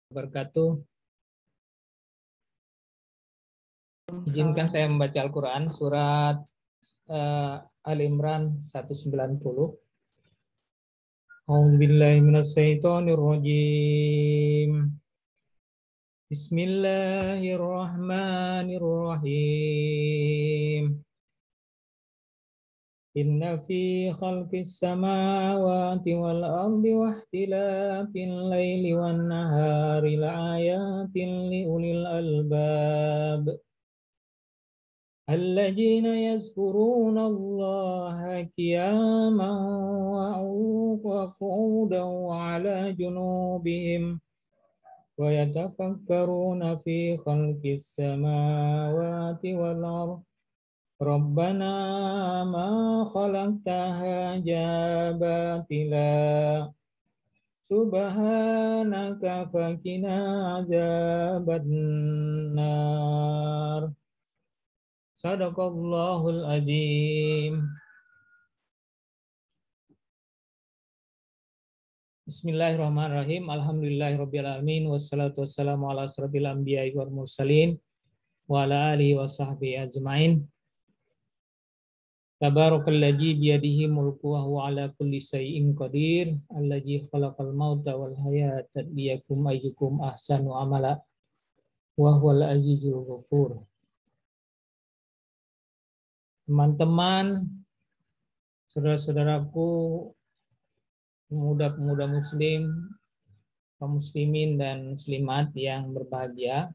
Wabarakatuh. Izinkan saya membaca Al-Quran surat Ali Imran 190. A'udzubillahi minasyaitonirrajim. Bismillahirrahmanirrahim. Inna fi khalqis samawati wal ardi wa ikhtilafil laili wan nahari laayatin liulil albab. الذين يذكرون الله قياما وقعودا وعلى جنوبهم ويتفكرون في خلق السماوات والأرض ربنا ما خلقت هذا باطلا سبحانك فقنا عذاب النار. Sadaqallahul azim. Bismillahirrahmanirrahim. Alhamdulillahirabbil alamin wassalatu wassalamu ala asrofil anbiya'i wal mursalin wa ala alihi wa sahbihi ajmain. Tabarakalladzi biyadihi mulku wa huwa ala kulli syai'in qadir, alladzi khalaqal mauta wal hayata liyakum ayyukum ahsanu amala wa huwal azizul ghafur. Teman-teman, saudara-saudaraku, pemuda-pemuda muslim, kaum muslimin dan muslimat yang berbahagia.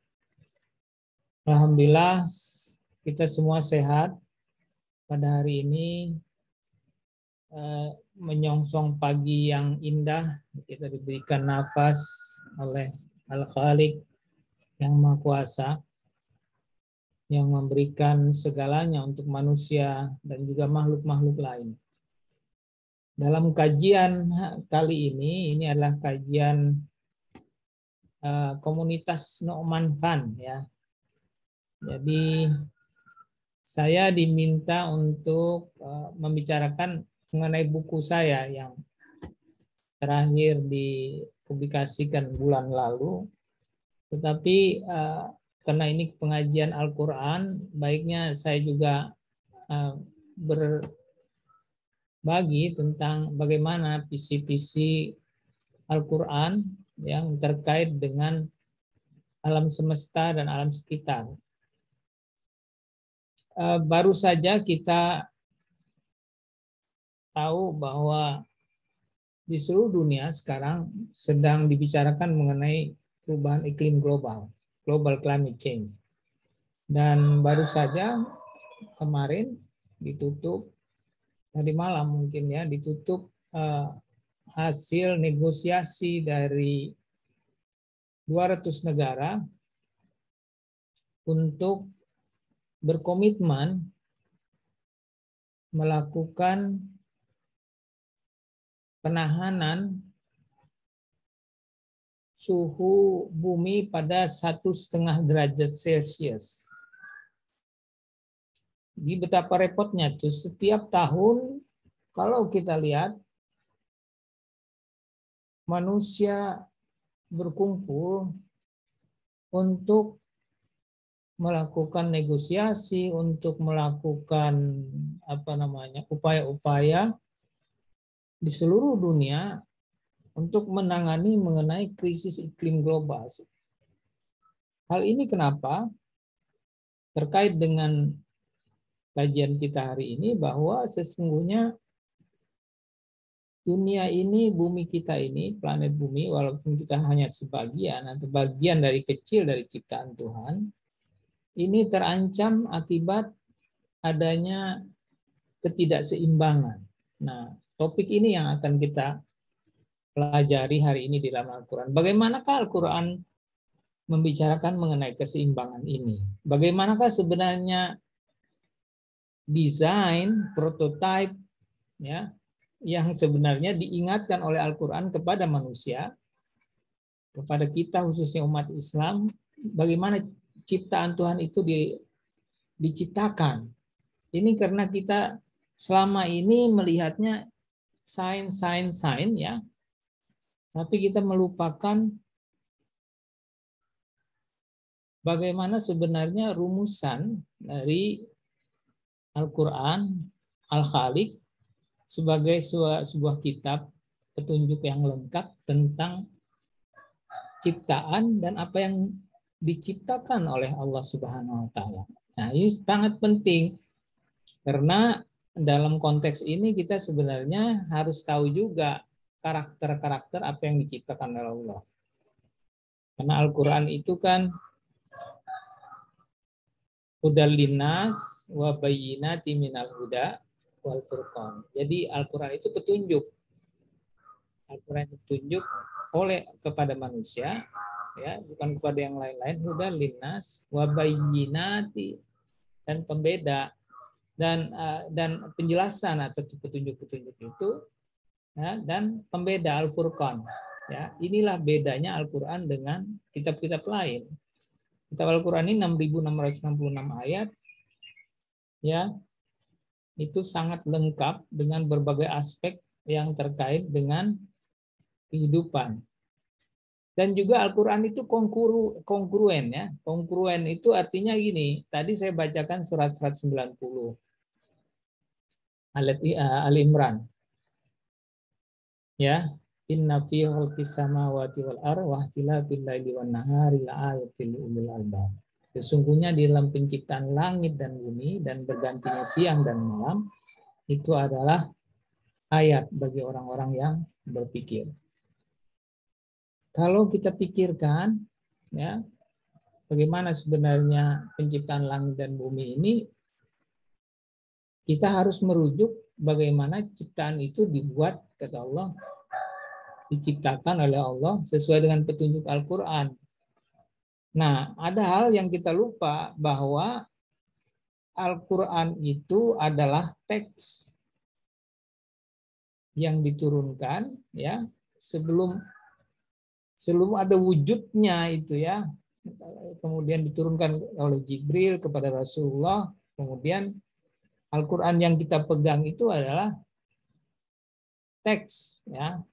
Alhamdulillah kita semua sehat pada hari ini, menyongsong pagi yang indah. Kita diberikan nafas oleh Al-Khaliq yang Maha Kuasa, yang memberikan segalanya untuk manusia dan juga makhluk-makhluk lain. Dalam kajian kali ini adalah kajian komunitas Nu'man Khan, ya. Jadi saya diminta untuk membicarakan mengenai buku saya yang terakhir dipublikasikan bulan lalu, tetapi karena ini pengajian Al-Quran, baiknya saya juga berbagi tentang bagaimana visi-visi Al-Quran yang terkait dengan alam semesta dan alam sekitar. Baru saja kita tahu bahwa di seluruh dunia sekarang sedang dibicarakan mengenai perubahan iklim global. Global climate change. Dan baru saja kemarin ditutup, tadi malam mungkin ya, ditutup hasil negosiasi dari 200 negara untuk berkomitmen melakukan penahanan suhu bumi pada 1,5 derajat Celcius. Di betapa repotnya tuh, setiap tahun kalau kita lihat manusia berkumpul untuk melakukan negosiasi, untuk melakukan upaya-upaya di seluruh dunia untuk menangani mengenai krisis iklim global. Hal ini kenapa? Terkait dengan kajian kita hari ini, bahwa sesungguhnya dunia ini, bumi kita ini, planet bumi, walaupun kita hanya sebagian atau bagian dari kecil dari ciptaan Tuhan, ini terancam akibat adanya ketidakseimbangan. Nah, topik ini yang akan kita pelajari hari ini di dalam Al-Quran. Bagaimanakah Al-Quran membicarakan mengenai keseimbangan ini? Bagaimanakah sebenarnya desain, prototipe, ya, yang sebenarnya diingatkan oleh Al-Quran kepada manusia, kepada kita khususnya umat Islam, bagaimana ciptaan Tuhan itu diciptakan. Ini karena kita selama ini melihatnya sains ya, tapi kita melupakan bagaimana sebenarnya rumusan dari Al-Quran, Al-Khaliq sebagai sebuah kitab petunjuk yang lengkap tentang ciptaan dan apa yang diciptakan oleh Allah Subhanahu wa taala. Nah, ini sangat penting karena dalam konteks ini kita sebenarnya harus tahu juga karakter-karakter apa yang diciptakan oleh Allah. Karena Al-Qur'an itu kan hudal linnas wa bayyinati minal huda wal furqan. Jadi Al-Qur'an itu petunjuk. Al-Qur'an itu petunjuk oleh kepada manusia, ya, bukan kepada yang lain-lain. Hudal linnas wa bayyinati, dan pembeda dan penjelasan atau petunjuk-petunjuk itu, ya, dan pembeda Al-Furqan. Ya, inilah bedanya Al-Qur'an dengan kitab-kitab lain. Kitab Al-Qur'an ini 6.666 ayat, ya, itu sangat lengkap dengan berbagai aspek yang terkait dengan kehidupan. Dan juga Al-Qur'an itu kongruen, ya. Kongruen itu artinya gini, tadi saya bacakan surat 90 Al-Imran. Ya, inna fi khalqis samawati wal ardi wa ikhtilafil laili wan nahari laayatil li ulil albab. Sesungguhnya di dalam penciptaan langit dan bumi dan bergantinya siang dan malam itu adalah ayat bagi orang-orang yang berpikir. Kalau kita pikirkan, ya, bagaimana sebenarnya penciptaan langit dan bumi ini, kita harus merujuk bagaimana ciptaan itu dibuat, kata Allah, diciptakan oleh Allah sesuai dengan petunjuk Al-Quran. Nah, ada hal yang kita lupa bahwa Al-Quran itu adalah teks yang diturunkan, ya, sebelum ada wujudnya itu, ya. Kemudian diturunkan oleh Jibril kepada Rasulullah. Kemudian Al-Quran yang kita pegang itu adalah teks, ya.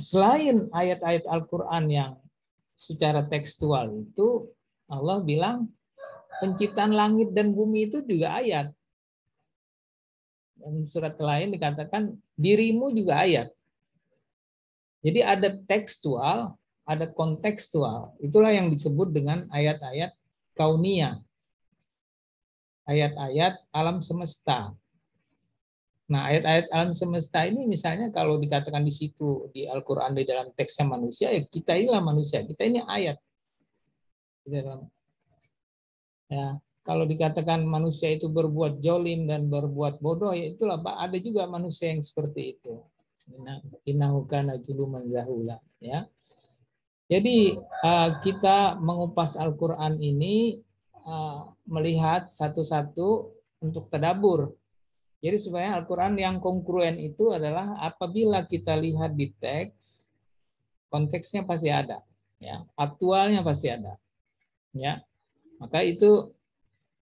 Selain ayat-ayat Al-Quran yang secara tekstual itu, Allah bilang penciptaan langit dan bumi itu juga ayat. Dan surat lain dikatakan dirimu juga ayat. Jadi ada tekstual, ada kontekstual. Itulah yang disebut dengan ayat-ayat kauniyah. Ayat-ayat alam semesta. Nah, ayat-ayat alam semesta ini misalnya kalau dikatakan di situ di Al-Quran di dalam teksnya manusia, ya kita inilah manusia, kita ini ayat. Ya, kalau dikatakan manusia itu berbuat jolim dan berbuat bodoh, ya itulah ada juga manusia yang seperti itu. Innahu kana juluman zahula, ya. Jadi kita mengupas Al-Quran ini melihat satu-satu untuk tadabbur. Jadi supaya Al-Quran yang kongruen itu adalah apabila kita lihat di teks, konteksnya pasti ada, ya, aktualnya pasti ada, ya. Maka itu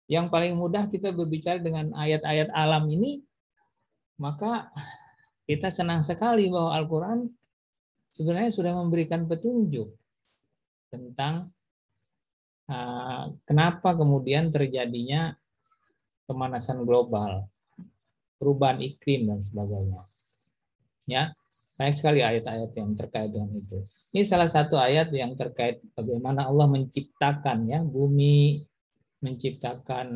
yang paling mudah kita berbicara dengan ayat-ayat alam ini, maka kita senang sekali bahwa Al-Quran sebenarnya sudah memberikan petunjuk tentang kenapa kemudian terjadinya pemanasan global, perubahan iklim dan sebagainya. Ya, banyak sekali ayat-ayat yang terkait dengan itu. Ini salah satu ayat yang terkait bagaimana Allah menciptakan, ya, bumi, menciptakan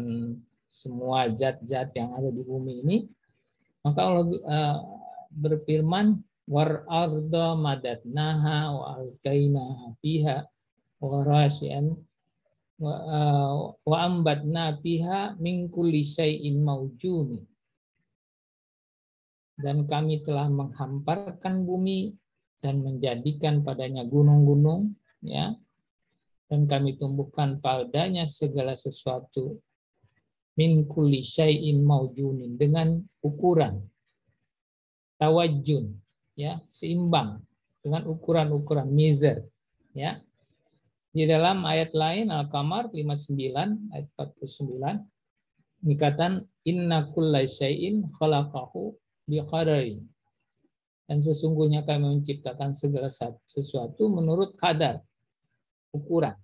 semua zat-zat yang ada di bumi ini. Maka Allah berfirman, war arda madatnaha wa alqaina fiha wa rasian wa ambatna fiha min kulli syai'in mawjun. Dan kami telah menghamparkan bumi dan menjadikan padanya gunung-gunung, ya, dan kami tumbuhkan padanya segala sesuatu min kulli syai'in mawjunin, dengan ukuran tawajjun, ya, seimbang dengan ukuran-ukuran measure, ya. Di dalam ayat lain Al-Qamar 59 ayat 49 dikatakan inna kulla syai'in khalaqahu biqadarin. Dan sesungguhnya kami menciptakan segala sesuatu menurut kadar. ukuran,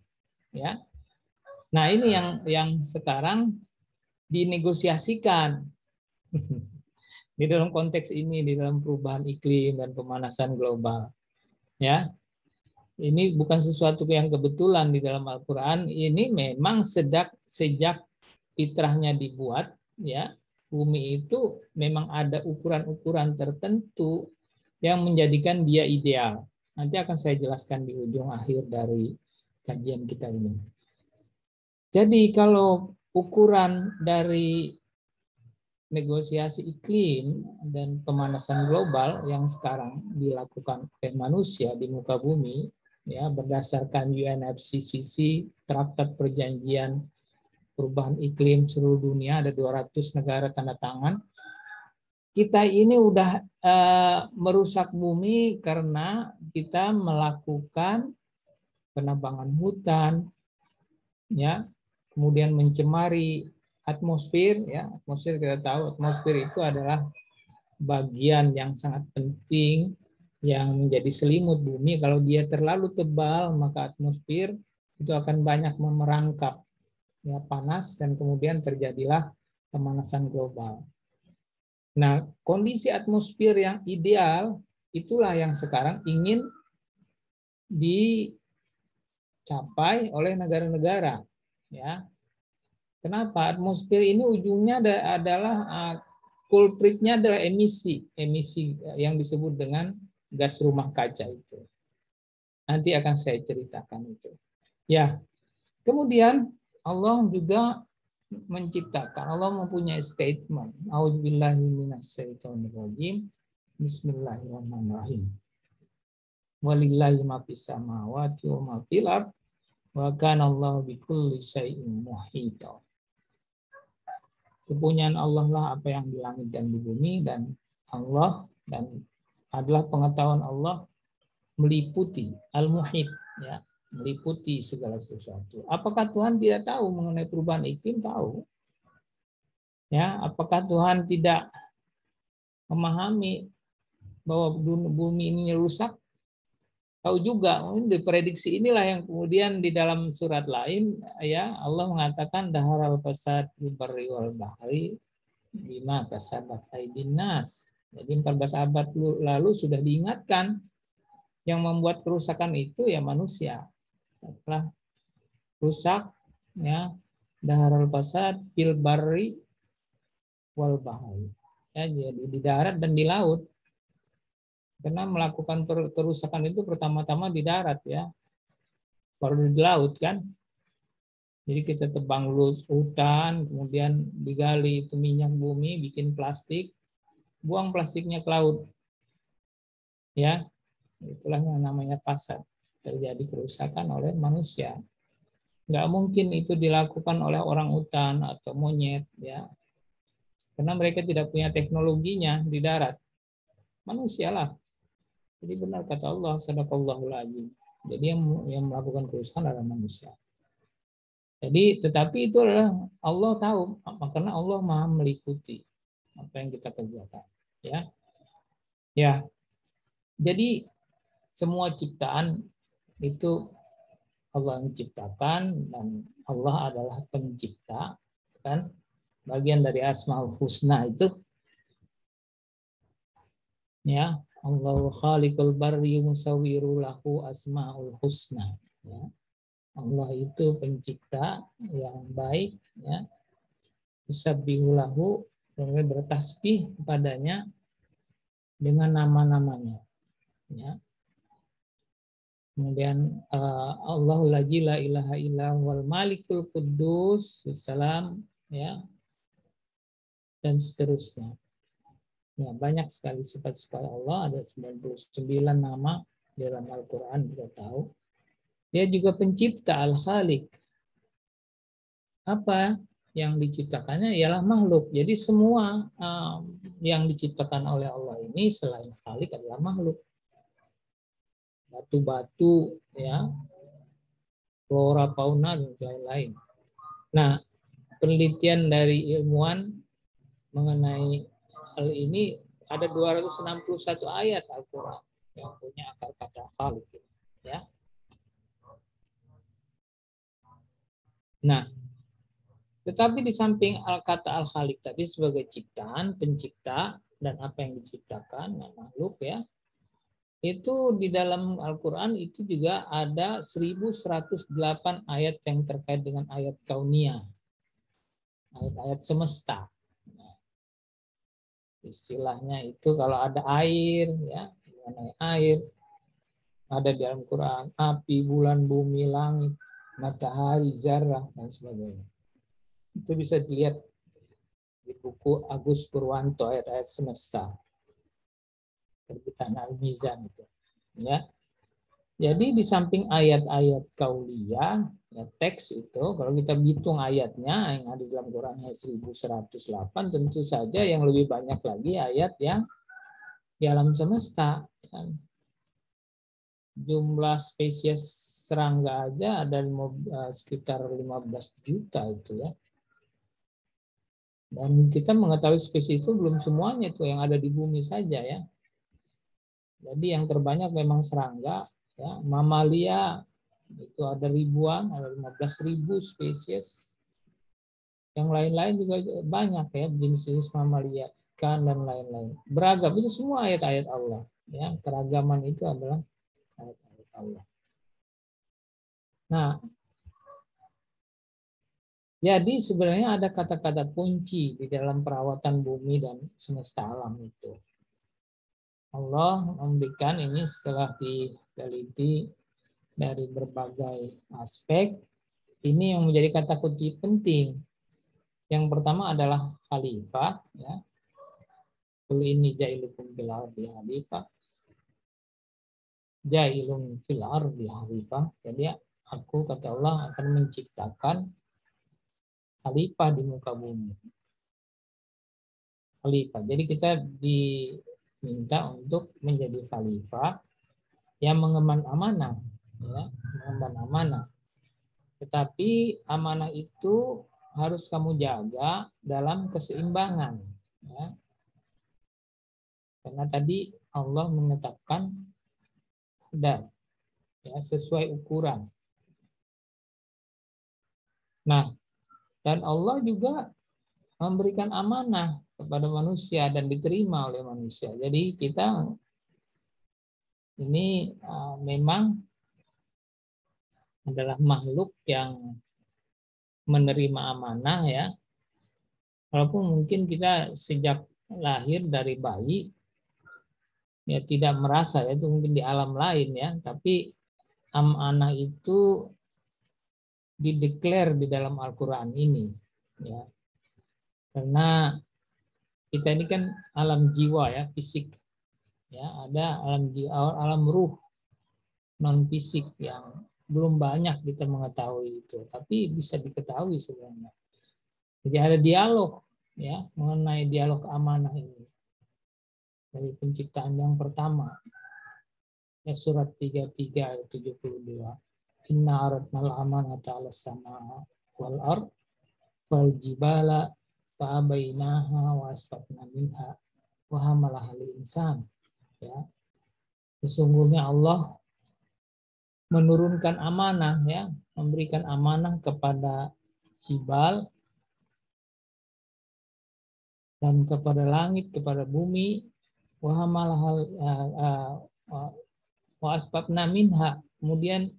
ya. Nah, ini yang sekarang dinegosiasikan di dalam konteks ini, di dalam perubahan iklim dan pemanasan global, ya. Ini bukan sesuatu yang kebetulan di dalam Al-Quran. Ini memang sejak fitrahnya dibuat, ya, bumi itu memang ada ukuran-ukuran tertentu yang menjadikan dia ideal. Nanti akan saya jelaskan di ujung akhir dari kajian kita ini. Jadi kalau ukuran dari negosiasi iklim dan pemanasan global yang sekarang dilakukan oleh manusia di muka bumi, ya, berdasarkan UNFCCC, Traktat Perjanjian Perubahan Iklim seluruh dunia, ada 200 negara tanda tangan. Kita ini udah merusak bumi karena kita melakukan penebangan hutan, ya, kemudian mencemari atmosfer, ya. Atmosfer, kita tahu atmosfer itu adalah bagian yang sangat penting yang menjadi selimut bumi. Kalau dia terlalu tebal, maka atmosfer itu akan banyak memerangkap, ya, panas, dan kemudian terjadilah pemanasan global. Nah, kondisi atmosfer yang ideal itulah yang sekarang ingin dicapai oleh negara-negara, ya. Kenapa? Atmosfer ini ujungnya adalah kulpritnya adalah emisi yang disebut dengan gas rumah kaca itu. Nanti akan saya ceritakan itu. Ya, kemudian Allah juga menciptakan, Allah mempunyai statement. A'udzubillahi minasyaitonirrajim. Bismillahirrahmanirrahim. Walillahi ma fis samawati wa ma fil ardh wa kana Allahu bikulli syai'in muhita. Kepunyaan Allah lah apa yang di langit dan di bumi, dan Allah dan adalah pengetahuan Allah meliputi al-muhit, ya, meliputi segala sesuatu. Apakah Tuhan tidak tahu mengenai perubahan iklim? Tahu. Ya, apakah Tuhan tidak memahami bahwa bumi ini rusak? Tahu juga. Mungkin diprediksi inilah yang kemudian di dalam surat lain, ya, Allah mengatakan daharal fasad fil barri wal bahri bima kasabat aydin nas. Jadi 14 abad lalu sudah diingatkan yang membuat kerusakan itu ya manusia. Setelah rusak, ya, daharal fasad fil barri wal bahri. Ya, jadi di darat dan di laut. Karena melakukan kerusakan itu pertama-tama di darat, ya, baru di laut kan. Jadi kita tebang hutan, kemudian digali itu minyak bumi, bikin plastik, buang plastiknya ke laut, ya. Itulah yang namanya fasad, terjadi kerusakan oleh manusia. Nggak mungkin itu dilakukan oleh orang hutan atau monyet, ya, karena mereka tidak punya teknologinya di darat. Manusialah. Jadi benar kata Allah, sadaqallahul azim. Jadi yang melakukan kerusakan adalah manusia. Jadi tetapi itu adalah Allah tahu, karena Allah Maha meliputi apa yang kita kerjakan, ya. Ya. Jadi semua ciptaan itu Allah yang ciptakan, dan Allah adalah pencipta, kan? Bagian dari Asmaul Husna itu, ya. Allahu khaliqul barri musawwiru lahu asmaul husna, ya. Allah itu pencipta yang baik, ya. Yusabbihu lahu, bertasbih kepadanya dengan nama-namanya, ya. Kemudian Allahul la ilaha illa huwal malikul quddus salam, ya, dan seterusnya. Ya, banyak sekali sifat-sifat Allah, ada 99 nama dalam Al-Qur'an, kita tahu. Dia juga pencipta, Al-Khaliq. Apa yang diciptakannya ialah makhluk. Jadi semua yang diciptakan oleh Allah ini selain Khaliq adalah makhluk. Batu-batu, ya, flora, fauna, dan lain-lain. Nah, penelitian dari ilmuwan mengenai hal ini, ada 261 ayat Al-Quran yang punya akar kata Khaliq, ya. Nah, tetapi di samping kata Al-Khaliq tadi sebagai ciptaan, pencipta, dan apa yang diciptakan, makhluk ya, itu di dalam Al-Quran itu juga ada 1108 ayat yang terkait dengan ayat kauniyah, ayat-ayat semesta. Nah, istilahnya itu kalau ada air, ya, mengenai air, ada di dalam Quran, api, bulan, bumi, langit, matahari, zarah, dan sebagainya. Itu bisa dilihat di buku Agus Purwanto, ayat-ayat semesta, terbitan Al-Mizan itu. Ya. Jadi di samping ayat-ayat kauliyah, ya, teks itu, kalau kita hitung ayatnya yang ada di dalam Quran ayat 1108, tentu saja yang lebih banyak lagi ayat yang di alam semesta. Ya. Jumlah spesies serangga aja ada sekitar 15 juta itu ya. Dan kita mengetahui spesies itu belum semuanya itu yang ada di bumi saja ya. Jadi yang terbanyak memang serangga, ya, mamalia itu ada ribuan, ada 15.000 spesies. Yang lain-lain juga banyak ya, jenis-jenis mamalia, ikan dan lain-lain. Beragam itu semua ayat-ayat Allah. Ya, keragaman itu adalah ayat-ayat Allah. Nah, jadi sebenarnya ada kata-kata kunci di dalam perawatan bumi dan semesta alam itu. Allah memberikan ini setelah diteliti dari berbagai aspek, ini yang menjadi kata kunci penting. Yang pertama adalah khalifah, ya. Qul inni ja'ilukum fil ardi khalifah. Ja'ilun fil ardi khalifah. Jadi aku, kata Allah, akan menciptakan khalifah di muka bumi. Khalifah. Jadi kita diminta untuk menjadi khalifah yang mengemban amanah, ya, mengemban amanah. Tetapi amanah itu harus kamu jaga dalam keseimbangan. Ya. Karena tadi Allah menetapkan kadar, ya, sesuai ukuran. Nah, dan Allah juga memberikan amanah kepada manusia dan diterima oleh manusia. Jadi kita ini memang adalah makhluk yang menerima amanah ya. Walaupun mungkin kita sejak lahir dari bayi ya tidak merasa ya, itu mungkin di alam lain ya, tapi amanah itu dideklar di dalam Al-Qur'an ini ya. Karena kita ini kan alam jiwa ya, fisik. Ya, ada alam jiwa, alam ruh non fisik yang belum banyak kita mengetahui itu, tapi bisa diketahui sebenarnya. Jadi ada dialog ya mengenai dialog amanah ini dari penciptaan yang pertama. Ya, surat 33 ayat 72. Inna aradnal amanata 'alas samaa'i wal ard wal jibala fa abainaha wa asfaqna minha wa hamalaha al-insan. Ya. Sesungguhnya Allah menurunkan amanah ya, memberikan amanah kepada jibal dan kepada langit, kepada bumi, wa hamalahal wa asbabna minha. Kemudian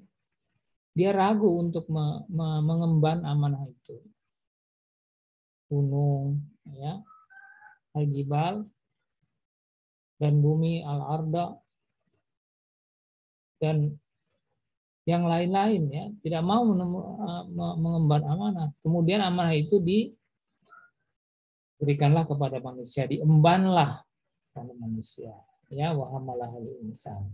dia ragu untuk mengemban amanah itu. Gunung ya, al-jibal, dan bumi al-arda, dan yang lain-lain ya, tidak mau mengemban amanah. Kemudian amanah itu diberikanlah kepada manusia, diembanlah kepada manusia. Ya, wa hamalahal insan.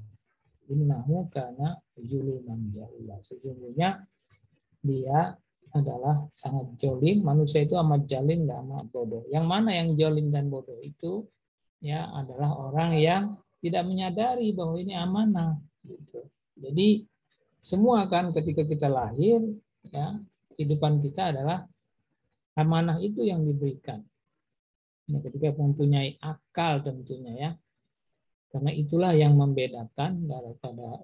Innahu kana zuluman jahula. Sesungguhnya dia adalah sangat jolim. Manusia itu amat jalim dan amat bodoh. Yang mana yang jolim dan bodoh itu ya adalah orang yang tidak menyadari bahwa ini amanah. Gitu. Jadi semua kan ketika kita lahir, ya kehidupan kita adalah amanah itu yang diberikan. Nah, ketika mempunyai akal tentunya ya, karena itulah yang membedakan daripada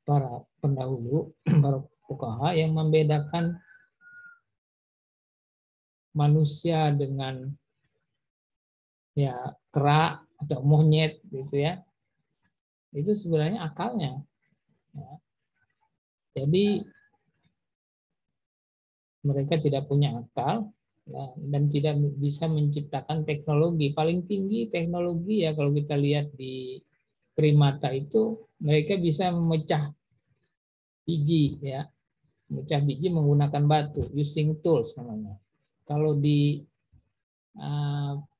para pendahulu, para fuqaha, yang membedakan manusia dengan ya kera atau monyet gitu ya, itu sebenarnya akalnya. Ya. Jadi mereka tidak punya akal ya, dan tidak bisa menciptakan teknologi. Paling tinggi teknologi ya kalau kita lihat di primata itu mereka bisa memecah biji ya, memecah biji menggunakan batu, using tools namanya. Kalau di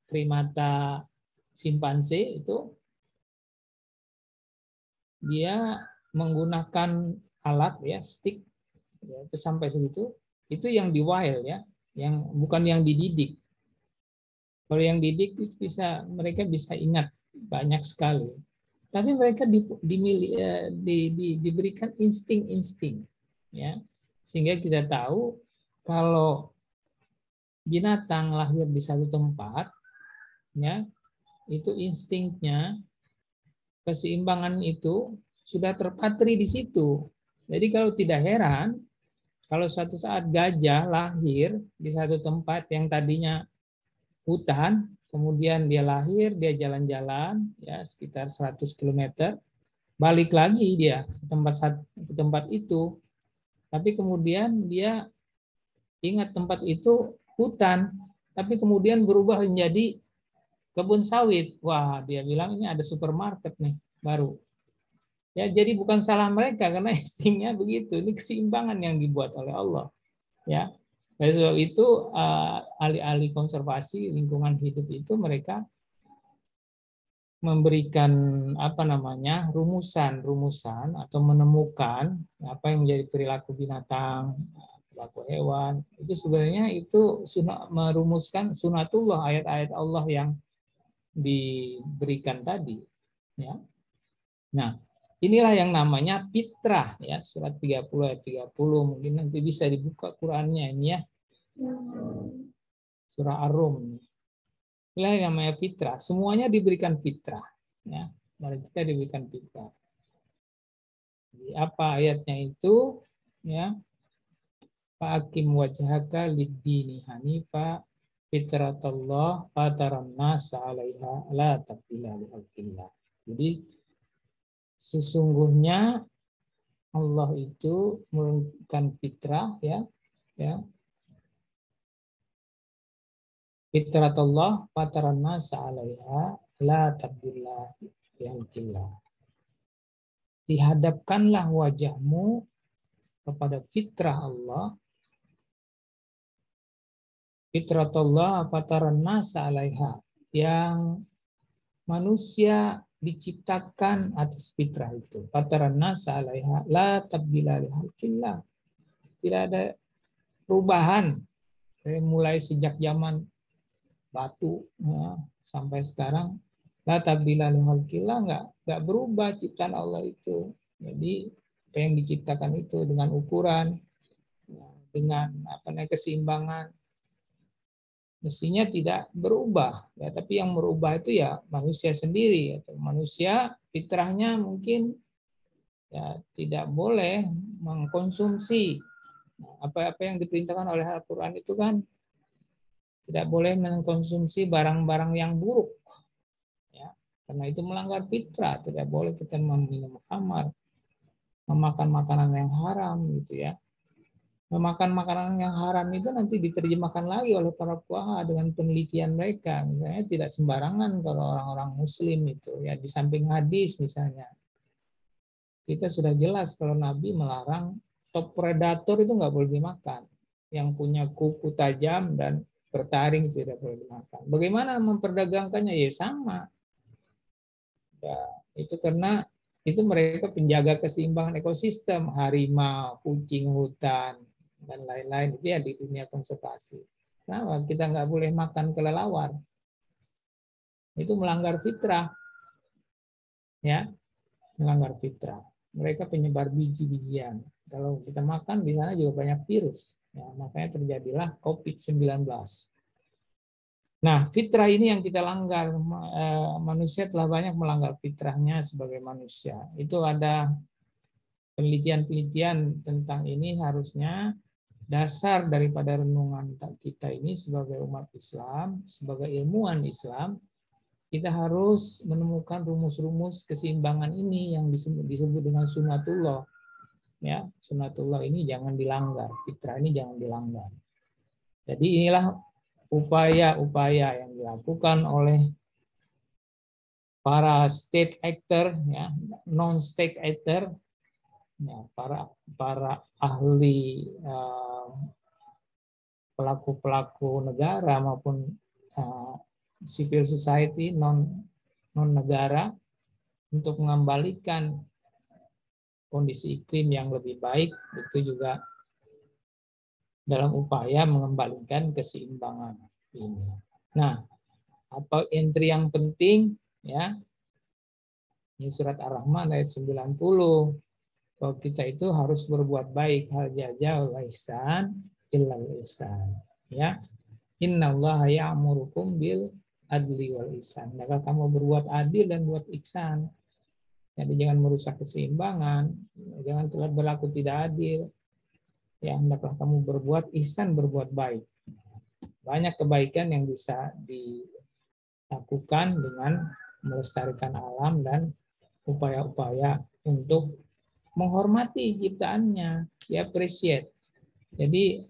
primata simpanse itu dia menggunakan alat ya, stick ya, itu sampai segitu. Itu yang di wild ya, yang bukan yang dididik. Kalau yang didik itu mereka bisa ingat banyak sekali. Tapi mereka diberikan insting-insting ya. Sehingga kita tahu kalau binatang lahir di satu tempat ya, itu instingnya keseimbangan itu sudah terpatri di situ. Jadi kalau tidak heran kalau suatu saat gajah lahir di satu tempat yang tadinya hutan, kemudian dia lahir, dia jalan-jalan ya sekitar 100 km, balik lagi dia ke tempat itu. Tapi kemudian dia ingat tempat itu hutan, tapi kemudian berubah menjadi kebun sawit. Wah, dia bilang ini ada supermarket nih baru. Ya, jadi bukan salah mereka karena instingnya begitu. Ini keseimbangan yang dibuat oleh Allah. Ya, oleh sebab itu ahli-ahli konservasi lingkungan hidup itu mereka memberikan rumusan atau menemukan apa yang menjadi perilaku binatang, perilaku hewan. Itu sebenarnya itu merumuskan sunatullah, ayat-ayat Allah yang diberikan tadi. Ya. Nah, inilah yang namanya fitrah ya, surat 30 ayat 30. Mungkin nanti bisa dibuka Qur'annya ini ya. Surah Ar-Rum. Inilah yang namanya fitrah. Semuanya diberikan fitrah ya. Mari kita diberikan fitrah. Jadi, apa ayatnya itu ya? Fa'akim wajhaka lid-dini hanifa fitratallah fataran nasa 'alaiha la tabdila li khalqillah. Jadi sesungguhnya Allah itu menurunkan fitrah ya fitratullah fataran nasa 'alaiha la tabdila li khalqillah. Dihadapkanlah wajahmu kepada fitrah Allah, fitratullah fataran nasa 'alaiha, yang manusia diciptakan atas fitrah itu. Fataran nasa 'alaiha la tabdila li khalqillah. Tidak ada perubahan mulai sejak zaman batu ya, sampai sekarang. La tabdila li khalqillah, enggak berubah ciptaan Allah itu. Jadi apa yang diciptakan itu dengan ukuran ya, dengan keseimbangan mestinya tidak berubah ya, tapi yang merubah itu ya manusia sendiri atau manusia fitrahnya mungkin ya tidak boleh mengkonsumsi apa-apa yang diperintahkan oleh Al-Qur'an itu kan tidak boleh mengkonsumsi barang-barang yang buruk ya, karena itu melanggar fitrah. Tidak boleh kita meminum khamar, memakan makanan yang haram gitu ya. Memakan makanan yang haram itu nanti diterjemahkan lagi oleh para fuqaha dengan penelitian mereka. Misalnya tidak sembarangan kalau orang-orang muslim itu ya, di samping hadis misalnya. Kita sudah jelas kalau Nabi melarang top predator itu nggak boleh dimakan. Yang punya kuku tajam dan bertaring tidak boleh dimakan. Bagaimana memperdagangkannya? Ya sama. Ya, itu karena itu mereka penjaga keseimbangan ekosistem, harimau, kucing hutan, dan lain-lain itu ya di dunia konservasi. Kenapa kita nggak boleh makan kelelawar? Itu melanggar fitrah, ya, melanggar fitrah. Mereka penyebar biji-bijian. Kalau kita makan di sana juga banyak virus, ya, makanya terjadilah COVID-19. Nah, fitrah ini yang kita langgar. Manusia telah banyak melanggar fitrahnya sebagai manusia. Itu ada penelitian-penelitian tentang ini harusnya dasar daripada renungan kita ini sebagai umat Islam, sebagai ilmuwan Islam, kita harus menemukan rumus-rumus keseimbangan ini yang disebut dengan sunnatullah. Ya, sunnatullah ini jangan dilanggar, fitrah ini jangan dilanggar. Jadi inilah upaya-upaya yang dilakukan oleh para state actor, ya, non state actor, ya, para ahli pelaku-pelaku negara maupun civil society non negara untuk mengembalikan kondisi iklim yang lebih baik, itu juga dalam upaya mengembalikan keseimbangan ini. Nah, apa entry yang penting, ya, ini surat Ar-Rahman ayat 90, bahwa kita itu harus berbuat baik, hal jaza wal ihsan illal ihsan, ya. Innallaha ya'murukum bil adli wal ihsan. Maka kamu berbuat adil dan buat ihsan. Jadi jangan merusak keseimbangan, jangan telah berlaku tidak adil. Ya, hendaklah kamu berbuat ihsan, berbuat baik. Banyak kebaikan yang bisa dilakukan dengan melestarikan alam dan upaya-upaya untuk menghormati ciptaannya, ya, appreciate. Jadi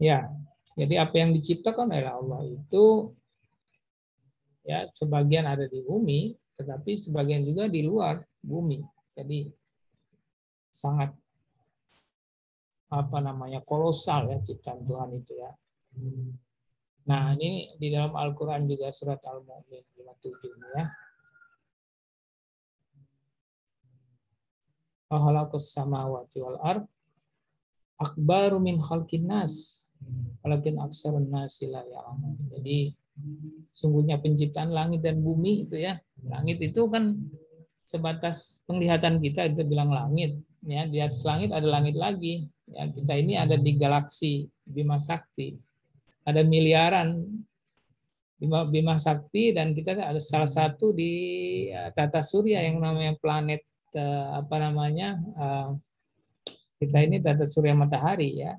ya, jadi apa yang diciptakan oleh Allah itu, ya, sebagian ada di bumi, tetapi sebagian juga di luar bumi. Jadi sangat kolosal, ya, ciptaan Tuhan itu, ya. Nah, ini di dalam Al-Qur'an juga surat Al-Mu'min 57, ya. Khalaqas samawati wal ard akbaru min khalqin nas walakin aksarun nasi la ya'lamun. Jadi sungguhnya penciptaan langit dan bumi itu, ya. Langit itu kan sebatas penglihatan kita, itu bilang langit, ya. Di atas langit ada langit lagi, ya. Kita ini ada di galaksi Bima Sakti. Ada miliaran Bima Sakti, dan kita ada salah satu di tata surya yang namanya planet kita ini tata surya matahari, ya.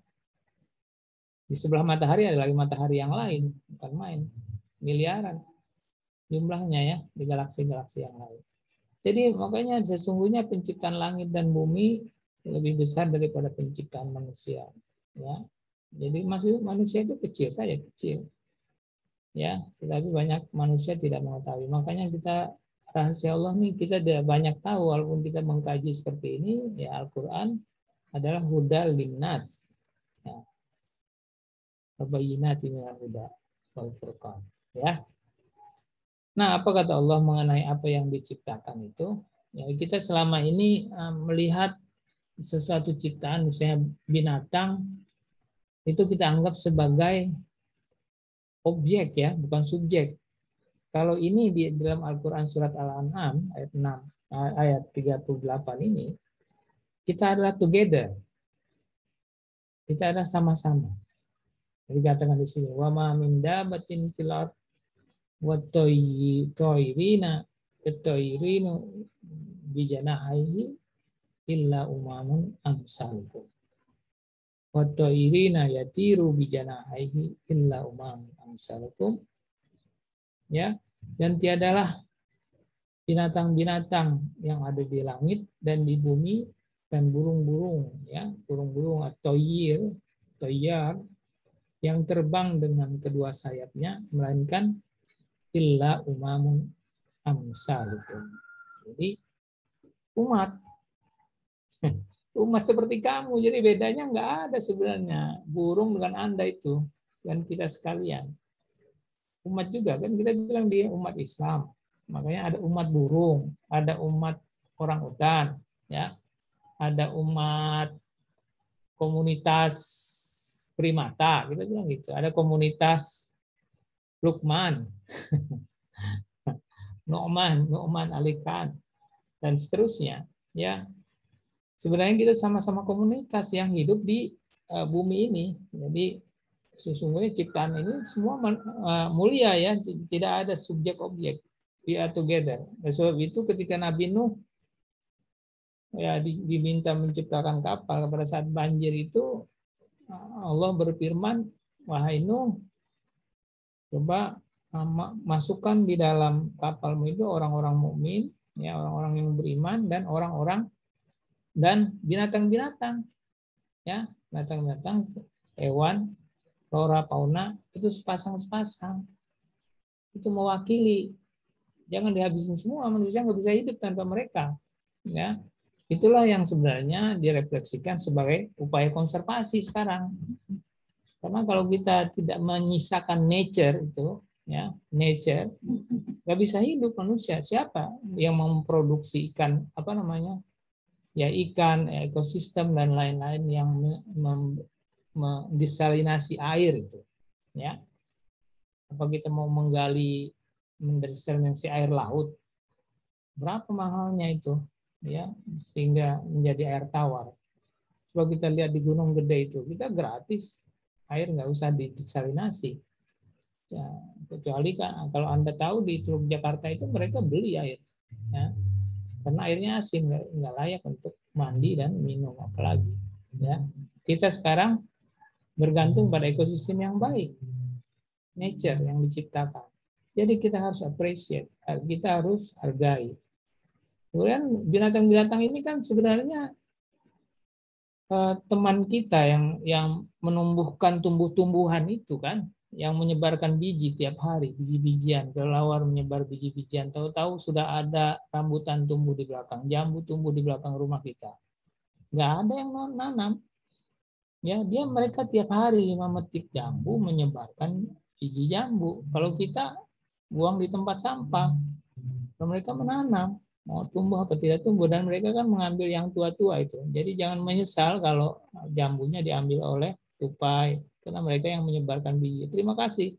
Di sebelah matahari ada lagi matahari yang lain, bukan main, miliaran jumlahnya, ya, di galaksi-galaksi yang lain. Jadi makanya sesungguhnya penciptaan langit dan bumi lebih besar daripada penciptaan manusia, ya. Jadi manusia itu kecil saja, kecil, ya. Tetapi banyak manusia tidak mengetahui. Makanya kita rahasia Allah nih kita tidak banyak tahu, walaupun kita mengkaji seperti ini, ya. Al-Quran adalah hudal linnas, ya. Bayyinati minal huda wal furqan, ya. Nah, apa kata Allah mengenai apa yang diciptakan itu? Ya, kita selama ini melihat sesuatu ciptaan, misalnya binatang, itu kita anggap sebagai objek, ya, bukan subjek. Kalau ini di dalam Al-Quran surat Al-An'am ayat 6, ayat 38 ini, kita adalah together. Kita adalah sama-sama. Dikatakan di sini, wa ma min dabatin fil ard wa tayrina bijanahihi illa umamun amsalukum. Wa tayrina yatiru bijanahihi illa umamun amsalukum. Ya, dan tiadalah binatang-binatang yang ada di langit dan di bumi dan burung-burung, ya, burung-burung atau toyar yang terbang dengan kedua sayapnya, melainkan illa umamun amsalukum. Jadi umat seperti kamu, jadi bedanya nggak ada sebenarnya burung dengan Anda itu dan kita sekalian. Umat juga kan kita bilang dia umat Islam, makanya ada umat burung, ada umat orang utan, ya, ada umat komunitas primata, kita bilang gitu. Ada komunitas Lukman, Nu'man Alikan, dan seterusnya, ya. Sebenarnya kita sama-sama komunitas yang hidup di bumi ini. Jadi sesungguhnya ciptaan ini semua mulia, ya, tidak ada subjek objek. We are together. Sebab itu ketika Nabi Nuh ya diminta menciptakan kapal pada saat banjir itu, Allah berfirman, wahai Nuh, coba masukkan di dalam kapalmu itu orang-orang mukmin, ya orang-orang yang beriman dan orang-orang dan binatang-binatang, ya binatang-binatang, hewan, flora, fauna itu sepasang-sepasang. Itu mewakili, jangan dihabisin semua, manusia nggak bisa hidup tanpa mereka, ya. Itulah yang sebenarnya direfleksikan sebagai upaya konservasi sekarang. Karena kalau kita tidak menyisakan nature itu, ya nature, nggak bisa hidup manusia. Siapa yang memproduksi ikan, apa namanya, ya ikan, ekosistem dan lain-lain yang mendesalinasi air itu, ya. Apa kita mau menggali mendesalinasi air laut? Berapa mahalnya itu, ya, sehingga menjadi air tawar. Coba kita lihat di Gunung Gede itu, kita gratis, air nggak usah didesalinasi. Ya, kecuali kan kalau Anda tahu di Teluk Jakarta itu mereka beli air, ya, karena airnya asin, nggak layak untuk mandi dan minum apalagi. Ya, kita sekarang bergantung pada ekosistem yang baik, nature yang diciptakan. Jadi kita harus appreciate, kita harus hargai. Kemudian binatang-binatang ini kan sebenarnya teman kita yang menumbuhkan tumbuh-tumbuhan itu kan, yang menyebarkan biji tiap hari, biji-bijian, kelelawar menyebar biji-bijian, tahu-tahu sudah ada rambutan tumbuh di belakang, jambu tumbuh di belakang rumah kita. Nggak ada yang nanam. Ya, mereka tiap hari memetik jambu, menyebarkan biji jambu. Kalau kita buang di tempat sampah, kalau mereka menanam, mau tumbuh apa tidak tumbuh, dan mereka kan mengambil yang tua-tua itu. Jadi jangan menyesal kalau jambunya diambil oleh tupai, karena mereka yang menyebarkan biji. Terima kasih.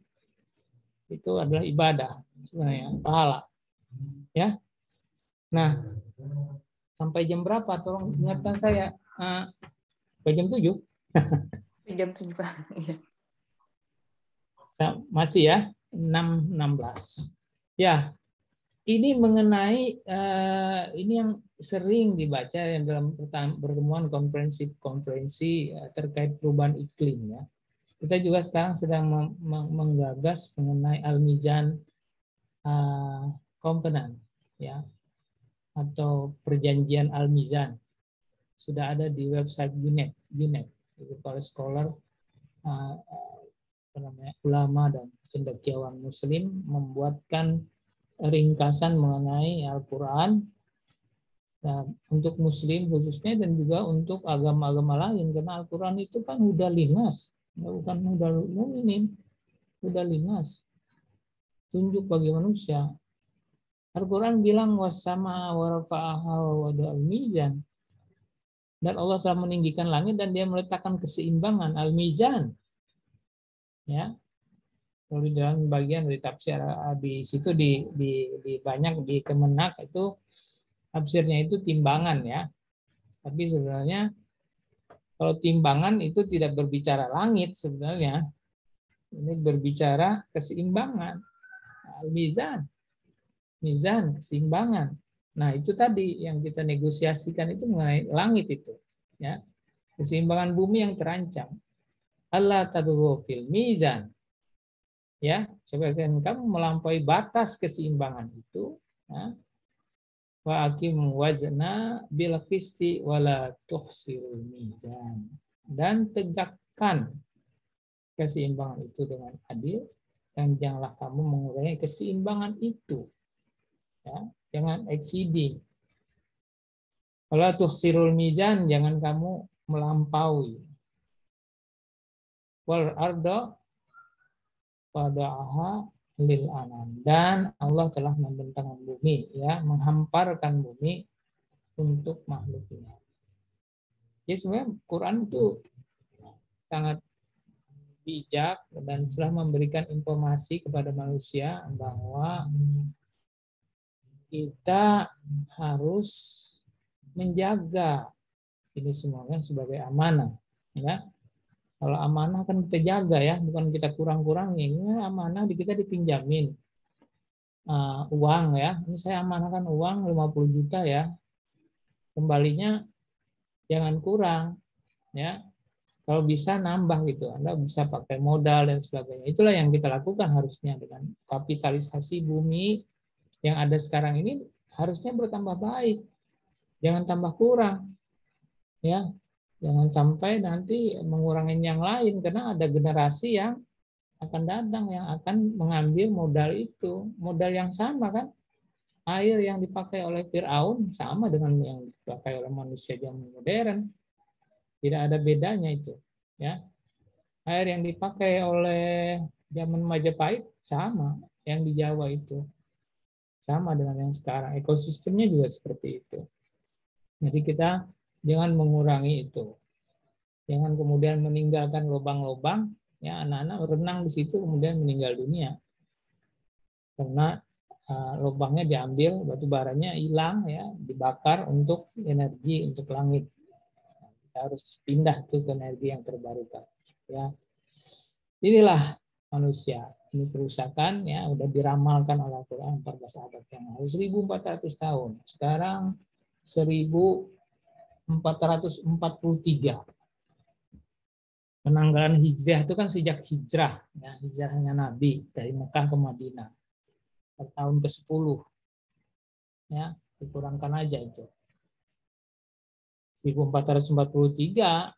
Itu adalah ibadah sebenarnya, pahala. Ya. Nah, sampai jam berapa? Tolong ingatkan saya. Sampai jam 7. Jam 7, Pak. Masih ya, 6.16. Ya, ini mengenai ini yang sering dibaca yang dalam pertemuan konferensi terkait perubahan iklim, ya. Kita juga sekarang sedang menggagas mengenai Al-Mizan Covenant, ya, atau perjanjian Al-Mizan. Sudah ada di website UNEP, itu para scholar, ulama dan cendekiawan Muslim membuatkan ringkasan mengenai Al-Quran, nah, untuk Muslim khususnya dan juga untuk agama-agama lain, karena Al-Quran itu kan udah linas, bukan udah mukminin, udah linas, tunjuk bagi manusia. Al-Quran bilang wasama warafa'aha wada'al mizan, dan Allah telah meninggikan langit dan dia meletakkan keseimbangan, al-mizan, ya. Kalau di dalam bagian dari tafsir di situ di banyak di Kemenak itu tafsirnya itu timbangan, ya. Tapi sebenarnya kalau timbangan itu tidak berbicara langit sebenarnya. Ini berbicara keseimbangan. Al-mizan. Mizan, keseimbangan. Nah, itu tadi yang kita negosiasikan itu mengenai langit itu, ya. Keseimbangan bumi yang terancam. Allah tadghu fil mizan. Ya, sebagian kamu melampaui batas keseimbangan itu, ya. Wa aqim wazna bil qisti wala tuhsirul mizan. Dan tegakkan keseimbangan itu dengan adil dan janganlah kamu mengurangi keseimbangan itu. Ya, jangan exceeding. Wala tuhsirul mizan, jangan kamu melampaui. Wal arda wada'aha lil anam, dan Allah telah membentangkan bumi, ya, menghamparkan bumi untuk makhluknya. Jadi sebenarnya Quran itu sangat bijak dan telah memberikan informasi kepada manusia bahwa kita harus menjaga ini semuanya sebagai amanah, ya. Kalau amanah kan kita jaga, ya, bukan kita kurang-kurangin. Ini amanah kita dipinjamin uang, ya. Ini saya amanahkan uang 50 juta, ya. kembalinya jangan kurang, ya. Kalau bisa nambah gitu, Anda bisa pakai modal dan sebagainya. Itulah yang kita lakukan harusnya dengan kapitalisasi bumi yang ada sekarang ini harusnya bertambah baik, jangan tambah kurang, ya. Jangan sampai nanti mengurangi yang lain karena ada generasi yang akan datang yang akan mengambil modal itu, modal yang sama kan. Air yang dipakai oleh Firaun sama dengan yang dipakai oleh manusia zaman modern. Tidak ada bedanya itu, ya. Air yang dipakai oleh zaman Majapahit sama, yang di Jawa itu sama dengan yang sekarang. Ekosistemnya juga seperti itu. Jadi kita jangan mengurangi itu. Jangan kemudian meninggalkan lubang-lubang, ya anak-anak renang di situ kemudian meninggal dunia karena lubangnya diambil, batu baranya hilang, ya dibakar untuk energi untuk langit. Kita harus pindah tuh ke energi yang terbarukan. Ya, inilah manusia. Ini kerusakan ya udah diramalkan oleh Al-Quran 14 abad yang lalu 1400 tahun. Sekarang 1443. Penanggalan hijrah itu kan sejak hijrah, ya, hijrahnya Nabi dari Mekah ke Madinah. Tahun ke-10. Ya, dikurangkan aja itu. 1443.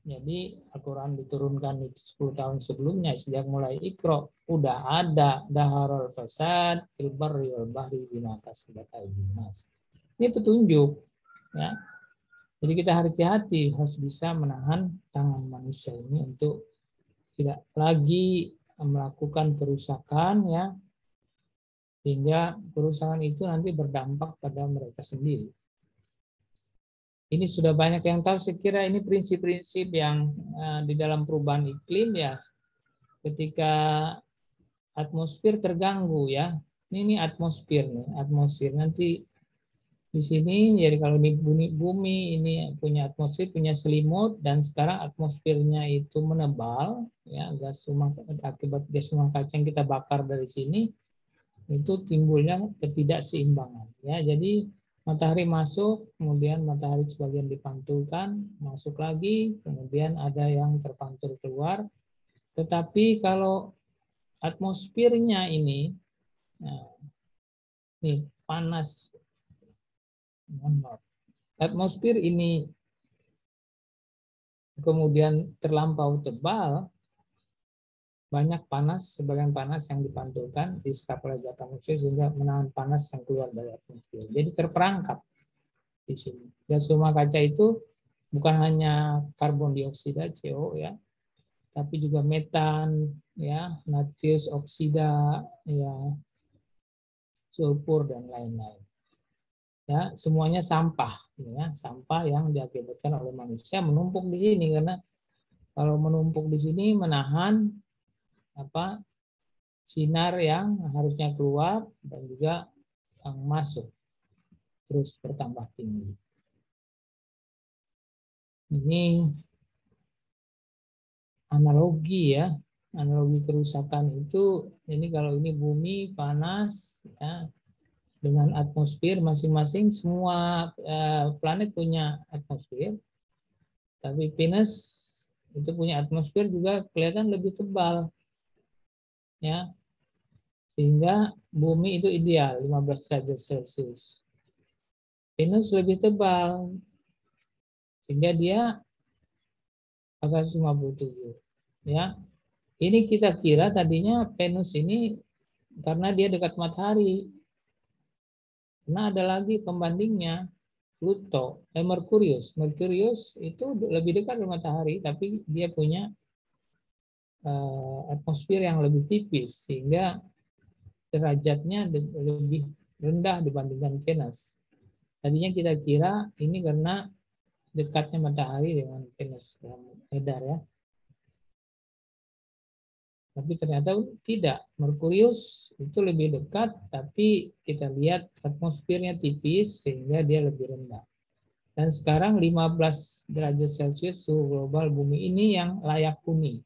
Jadi Al-Quran diturunkan itu 10 tahun sebelumnya sejak mulai Iqra udah ada daharul fasad fil barri wal bahri bima kasabat aydin nas. Ini petunjuk, ya. Jadi kita hati-hati harus bisa menahan tangan manusia ini untuk tidak lagi melakukan kerusakan, ya, sehingga kerusakan itu nanti berdampak pada mereka sendiri. Ini sudah banyak yang tahu, saya kira ini prinsip-prinsip yang di dalam perubahan iklim, ya, ketika atmosfer terganggu, ya. Ini atmosfer nih, atmosfer nanti di sini jadi kalau di bumi ini punya atmosfer, punya selimut, dan sekarang atmosfernya itu menebal, ya, gas rumah akibat gas rumah kaca yang kita bakar dari sini itu timbulnya ketidakseimbangan, ya. Jadi matahari masuk, kemudian matahari sebagian dipantulkan, masuk lagi, kemudian ada yang terpantul keluar. Tetapi kalau atmosfernya ini, nah, nih panas, atmosfer ini kemudian terlampau tebal, banyak panas, sebagian panas yang dipantulkan diserap oleh zat atmosfer sehingga menahan panas yang keluar dari atmosfer. Jadi terperangkap di sini. Gas rumah kaca itu bukan hanya karbon dioksida CO, ya, tapi juga metan, ya, nitrous oksida, ya, sulfur dan lain-lain. Ya, semuanya sampah, ya, sampah yang diakibatkan oleh manusia menumpuk di sini karena kalau menumpuk di sini menahan apa sinar yang harusnya keluar dan juga yang masuk terus bertambah tinggi. Ini analogi, ya, analogi kerusakan itu. Ini kalau ini bumi panas, ya, dengan atmosfer masing-masing, semua planet punya atmosfer, tapi Venus itu punya atmosfer juga kelihatan lebih tebal, ya, sehingga bumi itu ideal 15 derajat Celcius. Venus lebih tebal sehingga dia 457, ya. Ini kita kira tadinya Venus ini karena dia dekat matahari. Karena ada lagi pembandingnya, Pluto, Merkurius. Merkurius itu lebih dekat dengan matahari tapi dia punya atmosfer yang lebih tipis sehingga derajatnya lebih rendah dibandingkan Venus. Tadinya kita kira ini karena dekatnya matahari dengan Venus yang edar, ya. Tapi ternyata tidak. Merkurius itu lebih dekat, tapi kita lihat atmosfernya tipis sehingga dia lebih rendah. Dan sekarang 15 derajat Celcius suhu global bumi ini yang layak huni.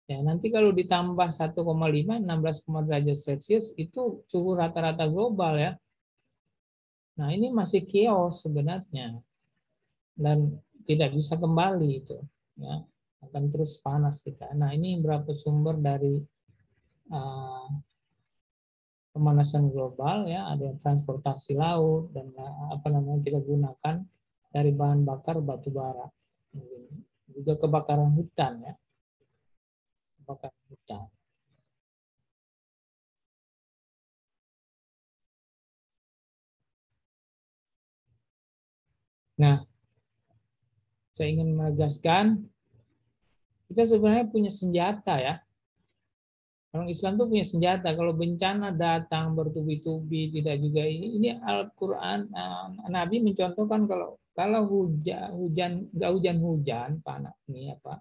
Ya, nanti kalau ditambah 1,5, 16 derajat Celcius itu suhu rata-rata global, ya. Nah, ini masih chaos sebenarnya dan tidak bisa kembali itu, ya, akan terus panas kita. Nah, ini berapa sumber dari uh, pemanasan global, ya, ada yang transportasi laut dan apa namanya kita gunakan dari bahan bakar batu bara, juga kebakaran hutan, ya, kebakaran hutan. Nah, saya ingin menegaskan kita sebenarnya punya senjata, ya. Orang Islam tuh punya senjata. Kalau bencana datang bertubi-tubi, tidak juga ini Al-Quran. Nabi mencontohkan kalau hujan nggak hujan-hujan panas ini apa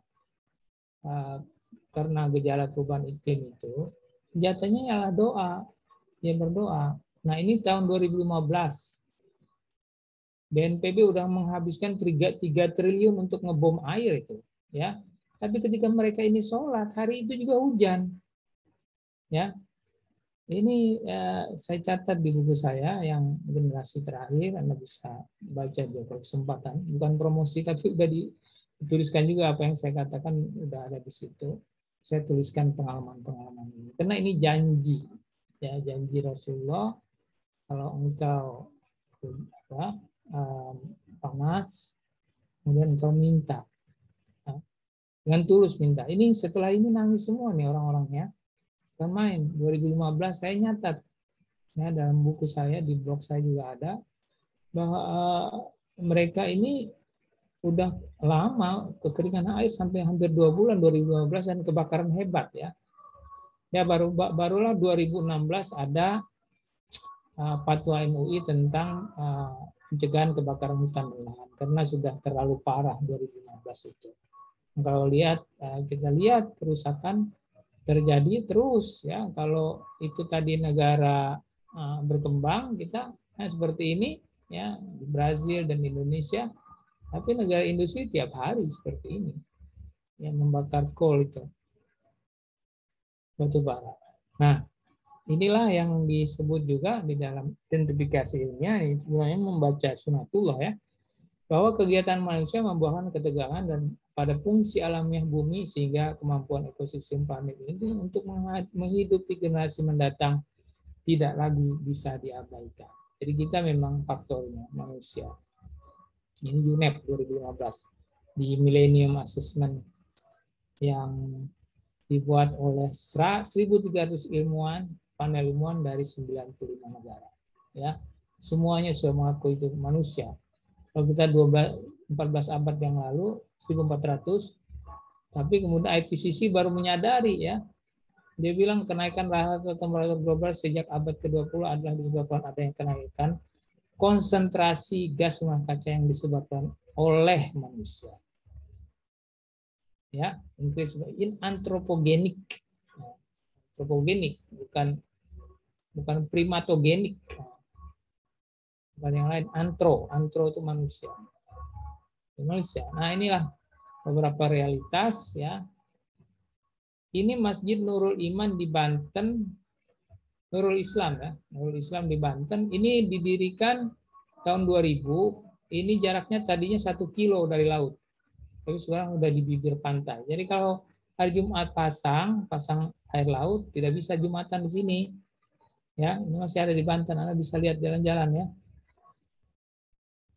karena gejala perubahan iklim itu, senjatanya ialah doa. Dia berdoa. Nah, ini tahun 2015 BNPB udah menghabiskan 3 triliun untuk ngebom air itu, ya. Tapi ketika mereka ini sholat, hari itu juga hujan, ya. Ini saya catat di buku saya yang generasi terakhir, Anda bisa baca juga kalau kesempatan. Bukan promosi, tapi udah dituliskan juga apa yang saya katakan udah ada di situ. Saya tuliskan pengalaman-pengalaman ini. Karena ini janji, ya, janji Rasulullah. Kalau engkau apa, panas, kemudian engkau minta, ya, dengan tulus minta. Ini setelah ini nangis semua nih orang-orangnya. Bukan main. 2015 saya nyatat. Ya, dalam buku saya, di blog saya juga ada, bahwa mereka ini udah lama kekeringan air sampai hampir 2 bulan 2015 dan kebakaran hebat, ya. Ya barulah 2016 ada fatwa MUI tentang pencegahan kebakaran hutan dan lahan karena sudah terlalu parah 2016 itu. Kalau kita lihat kerusakan terjadi terus, ya. Kalau itu tadi negara berkembang kita seperti ini, ya, di Brazil dan Indonesia, tapi negara industri tiap hari seperti ini, yang membakar coal itu, batu bara. Nah, inilah yang disebut juga di dalam identifikasi ilmiah, sebenarnya membaca sunatullah, ya, bahwa kegiatan manusia membuahkan ketegangan dan pada fungsi alamiah bumi sehingga kemampuan ekosistem planet ini untuk menghidupi generasi mendatang tidak lagi bisa diabaikan. Jadi kita memang faktornya manusia. Ini UNEP 2015 di Millennium Assessment yang dibuat oleh 1.300 ilmuwan, panel ilmuwan dari 95 negara. Ya, semuanya sudah mengaku itu manusia. Kalau kita 14 abad yang lalu, 1400, tapi kemudian IPCC baru menyadari, ya. Dia bilang kenaikan rata-rata temperatur global sejak abad ke-20 adalah disebabkan adanya kenaikan konsentrasi gas rumah kaca yang disebabkan oleh manusia. Ya, in antropogenik. Antropogenik, bukan primatogenik. Bukan yang lain, antro itu manusia. Manusia. Nah, inilah beberapa realitas, ya. Ini Masjid Nurul Iman di Banten, Nurul Islam, ya, Nurul Islam di Banten. Ini didirikan tahun 2000. Ini jaraknya tadinya 1 kilo dari laut, tapi sekarang udah di bibir pantai. Jadi kalau hari Jumat pasang air laut, tidak bisa Jumatan di sini, ya. Ini masih ada di Banten, Anda bisa lihat jalan-jalan, ya.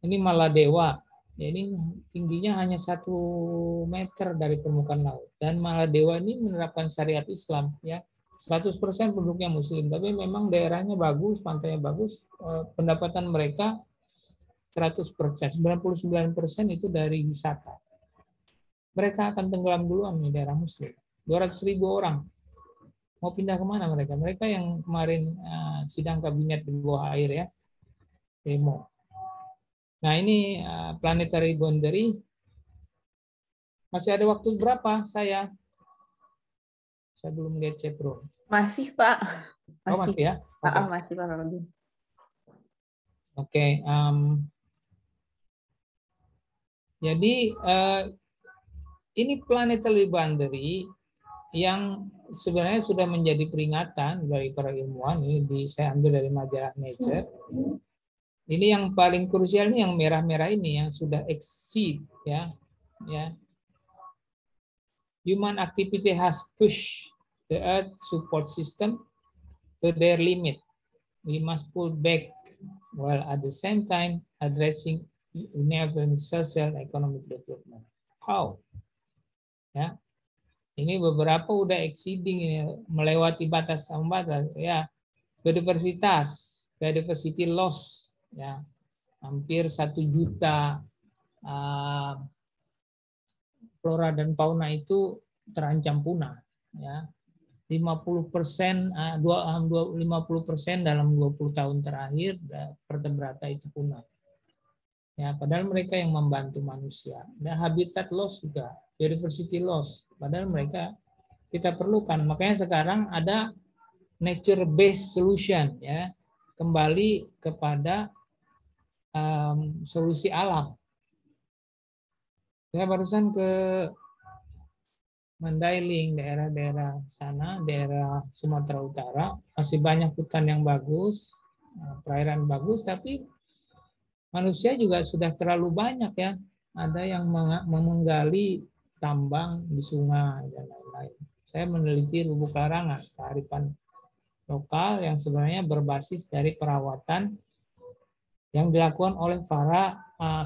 Ini Maladewa. Ya, ini tingginya hanya 1 meter dari permukaan laut. Dan Maladewa ini menerapkan syariat Islam, ya. 100% penduduknya Muslim, tapi memang daerahnya bagus, pantainya bagus, pendapatan mereka 100%, 99% itu dari wisata. Mereka akan tenggelam duluan di daerah Muslim. 200.000 orang. Mau pindah kemana mereka? Mereka yang kemarin sidang kabinet di bawah air, ya, demo. Nah, ini planetary boundary. Masih ada waktu berapa saya? Saya belum lihat chat room. Masih, Pak. Oh, masih, ya? Okay. Masih, Pak. Oke. Jadi, ini planetary boundary yang sebenarnya sudah menjadi peringatan dari para ilmuwan. Ini saya ambil dari majalah Nature. Ini yang paling krusial nih yang merah-merah ini yang sudah exceed ya. Human activity has pushed the earth support system to their limit. We must pull back while at the same time addressing enabling social economic development. How? Ya. Ini beberapa udah exceeding ini, melewati batas ambang ya. Biodiversity loss ya. Hampir 1 juta flora dan fauna itu terancam punah ya. 50% 50% dalam 20 tahun terakhir vertebrata itu punah. Ya, padahal mereka yang membantu manusia. Dan habitat loss juga, biodiversity loss. Padahal mereka kita perlukan. Makanya sekarang ada nature based solution ya. Kembali kepada solusi alam. Saya barusan ke Mandailing, daerah-daerah sana, daerah Sumatera Utara, masih banyak hutan yang bagus, perairan bagus, tapi manusia juga sudah terlalu banyak ya. Ada yang menggali tambang di sungai dan lain-lain. Saya meneliti Lubuk Larangan, kearifan lokal yang sebenarnya berbasis dari perawatan yang dilakukan oleh para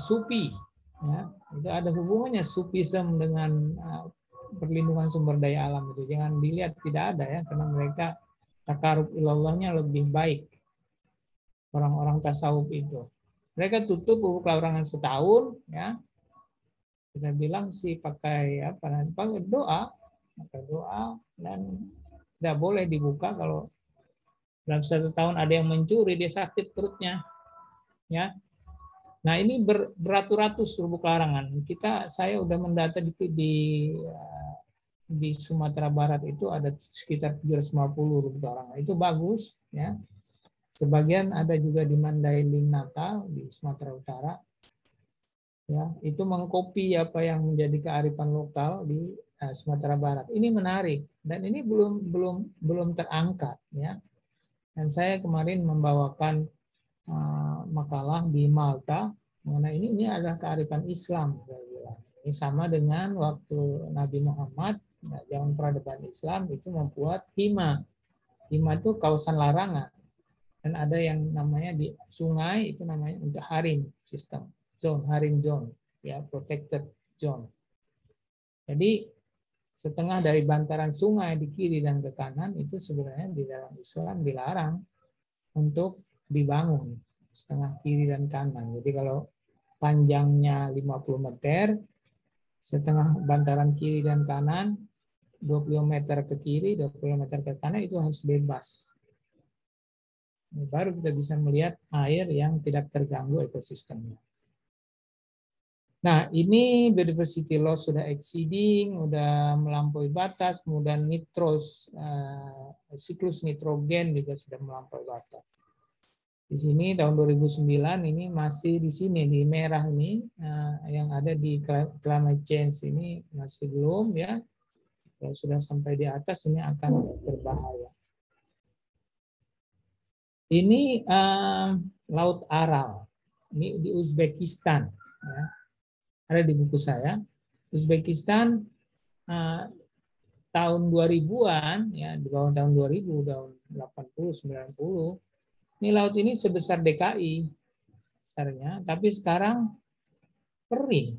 sufi. Ya, itu ada hubungannya sufisme dengan perlindungan sumber daya alam itu. Jangan dilihat tidak ada ya, karena mereka takarub ilallahnya lebih baik. Orang-orang tasawuf itu. Mereka tutup Lubuk Larangan setahun ya. Kita bilang sih pakai doa dan tidak boleh dibuka kalau dalam 1 tahun ada yang mencuri, dia sakit perutnya. Ya. Nah, ini beratus-ratus Lubuk Larangan. Saya udah mendata di Sumatera Barat itu ada sekitar 750 Lubuk Larangan. Itu bagus ya. Sebagian ada juga di Mandailing Natal di Sumatera Utara. Ya, itu mengkopi apa yang menjadi kearifan lokal di Sumatera Barat. Ini menarik dan ini belum terangkat ya. Dan saya kemarin membawakan makalah di Malta mengenai ini adalah kearifan Islam. Ini sama dengan waktu Nabi Muhammad zaman peradaban Islam itu membuat hima. Hima itu kawasan larangan. Dan ada yang namanya di sungai itu namanya untuk harim sistem. Harim zone, ya, protected zone. Jadi setengah dari bantaran sungai di kiri dan ke kanan itu sebenarnya di dalam Islam dilarang untuk dibangun setengah kiri dan kanan. Jadi kalau panjangnya 50 meter, setengah bantaran kiri dan kanan, 20 meter ke kiri, 20 meter ke kanan itu harus bebas. Baru kita bisa melihat air yang tidak terganggu ekosistemnya. Nah, ini biodiversity loss sudah exceeding, sudah melampaui batas, kemudian siklus nitrogen juga sudah melampaui batas. Di sini tahun 2009 ini masih di sini di merah ini yang ada di climate change ini masih belum ya. Kalau sudah sampai di atas ini akan berbahaya. Ini Laut Aral. Ini di Uzbekistan ya. Ada di buku saya. Uzbekistan tahun 2000-an ya, di bawah tahun 2000, tahun 80 90. Ini laut ini sebesar DKI besarnya, tapi sekarang kering.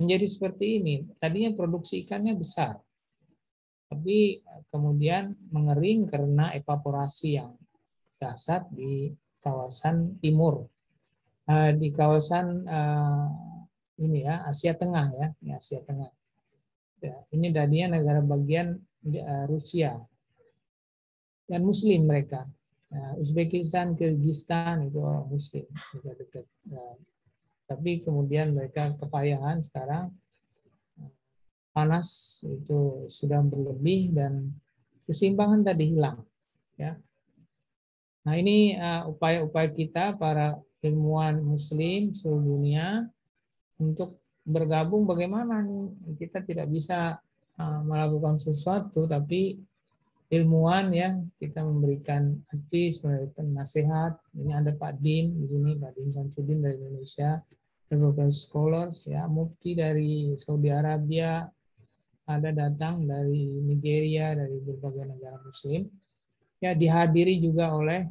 Menjadi seperti ini. Tadinya produksi ikannya besar. Tapi kemudian mengering karena evaporasi yang dahsyat di kawasan timur. Di kawasan ini ya, Asia Tengah ya, ini Asia Tengah. Ya, ini tadinya negara bagian Rusia. Dan Muslim mereka. Uzbekistan, Kyrgyzstan itu orang Muslim juga dekat. Tapi kemudian mereka kepayahan sekarang panas itu sudah berlebih dan keseimbangan tadi hilang. Ya. Nah ini upaya-upaya kita para ilmuwan Muslim seluruh dunia untuk bergabung bagaimana nih kita tidak bisa melakukan sesuatu tapi ilmuwan ya, kita memberikan advice, memberikan nasihat. Ini ada Pak Din di sini, Pak Din Samsudin dari Indonesia, beberapa scholars ya, mufti dari Saudi Arabia, ada datang dari Nigeria, dari berbagai negara Muslim. Ya, dihadiri juga oleh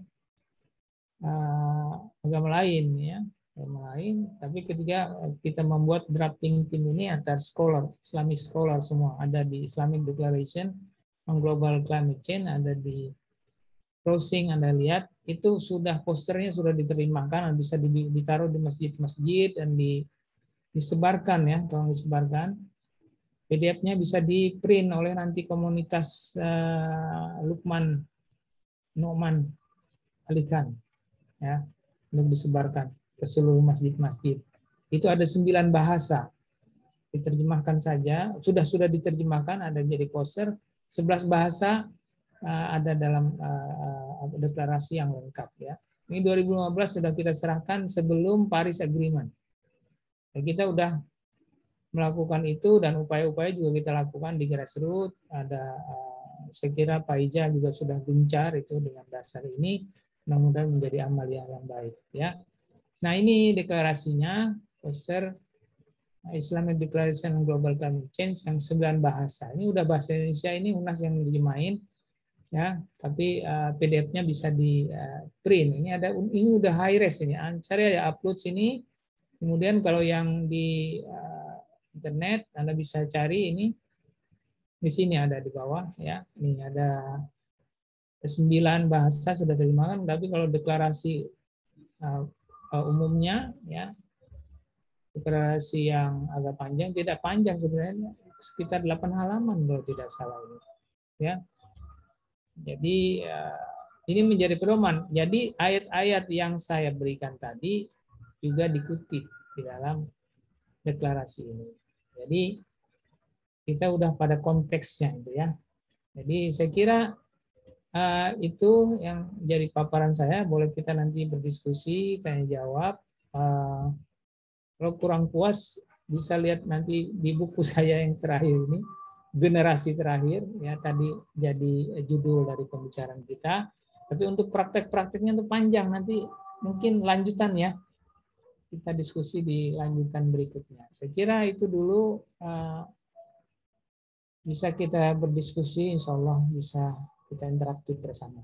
agama lain ya, agama lain. Tapi ketika kita membuat drafting tim ini antar scholar, Islamic scholar semua ada di Islamic Declaration on Global Climate Change, ada di browsing, Anda lihat itu sudah posternya sudah diterjemahkan, bisa ditaruh di masjid-masjid dan disebarkan ya, tolong disebarkan. PDF-nya bisa di-print oleh nanti komunitas Lukman Nu'man Alikan ya, untuk disebarkan ke seluruh masjid-masjid. Itu ada 9 bahasa. Diterjemahkan saja, sudah diterjemahkan, ada jadi poster, 11 bahasa ada dalam deklarasi yang lengkap ya. Ini 2015 sudah kita serahkan sebelum Paris Agreement. Dan kita udah melakukan itu dan upaya-upaya juga kita lakukan di grassroots. Ada saya kira Pak Ija juga sudah gencar itu dengan dasar ini, mudah-mudahan menjadi amalia yang baik ya. Nah, ini deklarasinya, poster Islamic Declaration on Global Climate Change yang 9 bahasa. Ini udah bahasa Indonesia, ini UNAS yang nerjemahin ya, tapi PDF-nya bisa di print. Ini udah high res ini. Cari ya upload sini. Kemudian kalau yang di internet Anda bisa cari ini di sini ada di bawah ya. Ini ada 9 bahasa sudah terjemahkan, tapi kalau deklarasi umumnya ya, deklarasi yang agak panjang, tidak panjang sebenarnya, sekitar 8 halaman kalau tidak salah ini ya. Jadi ini menjadi pedoman. Jadi ayat-ayat yang saya berikan tadi juga dikutip di dalam deklarasi ini. Jadi kita udah pada konteksnya itu ya. Jadi saya kira itu yang jadi paparan saya. Boleh kita nanti berdiskusi, tanya jawab. Kalau kurang puas bisa lihat nanti di buku saya yang terakhir ini, generasi terakhir ya, tadi jadi judul dari pembicaraan kita. Tapi untuk praktek-prakteknya itu panjang, nanti mungkin lanjutan ya, kita diskusi di lanjutan berikutnya. Saya kira itu dulu bisa kita berdiskusi, insya Allah bisa kita interaktif bersama.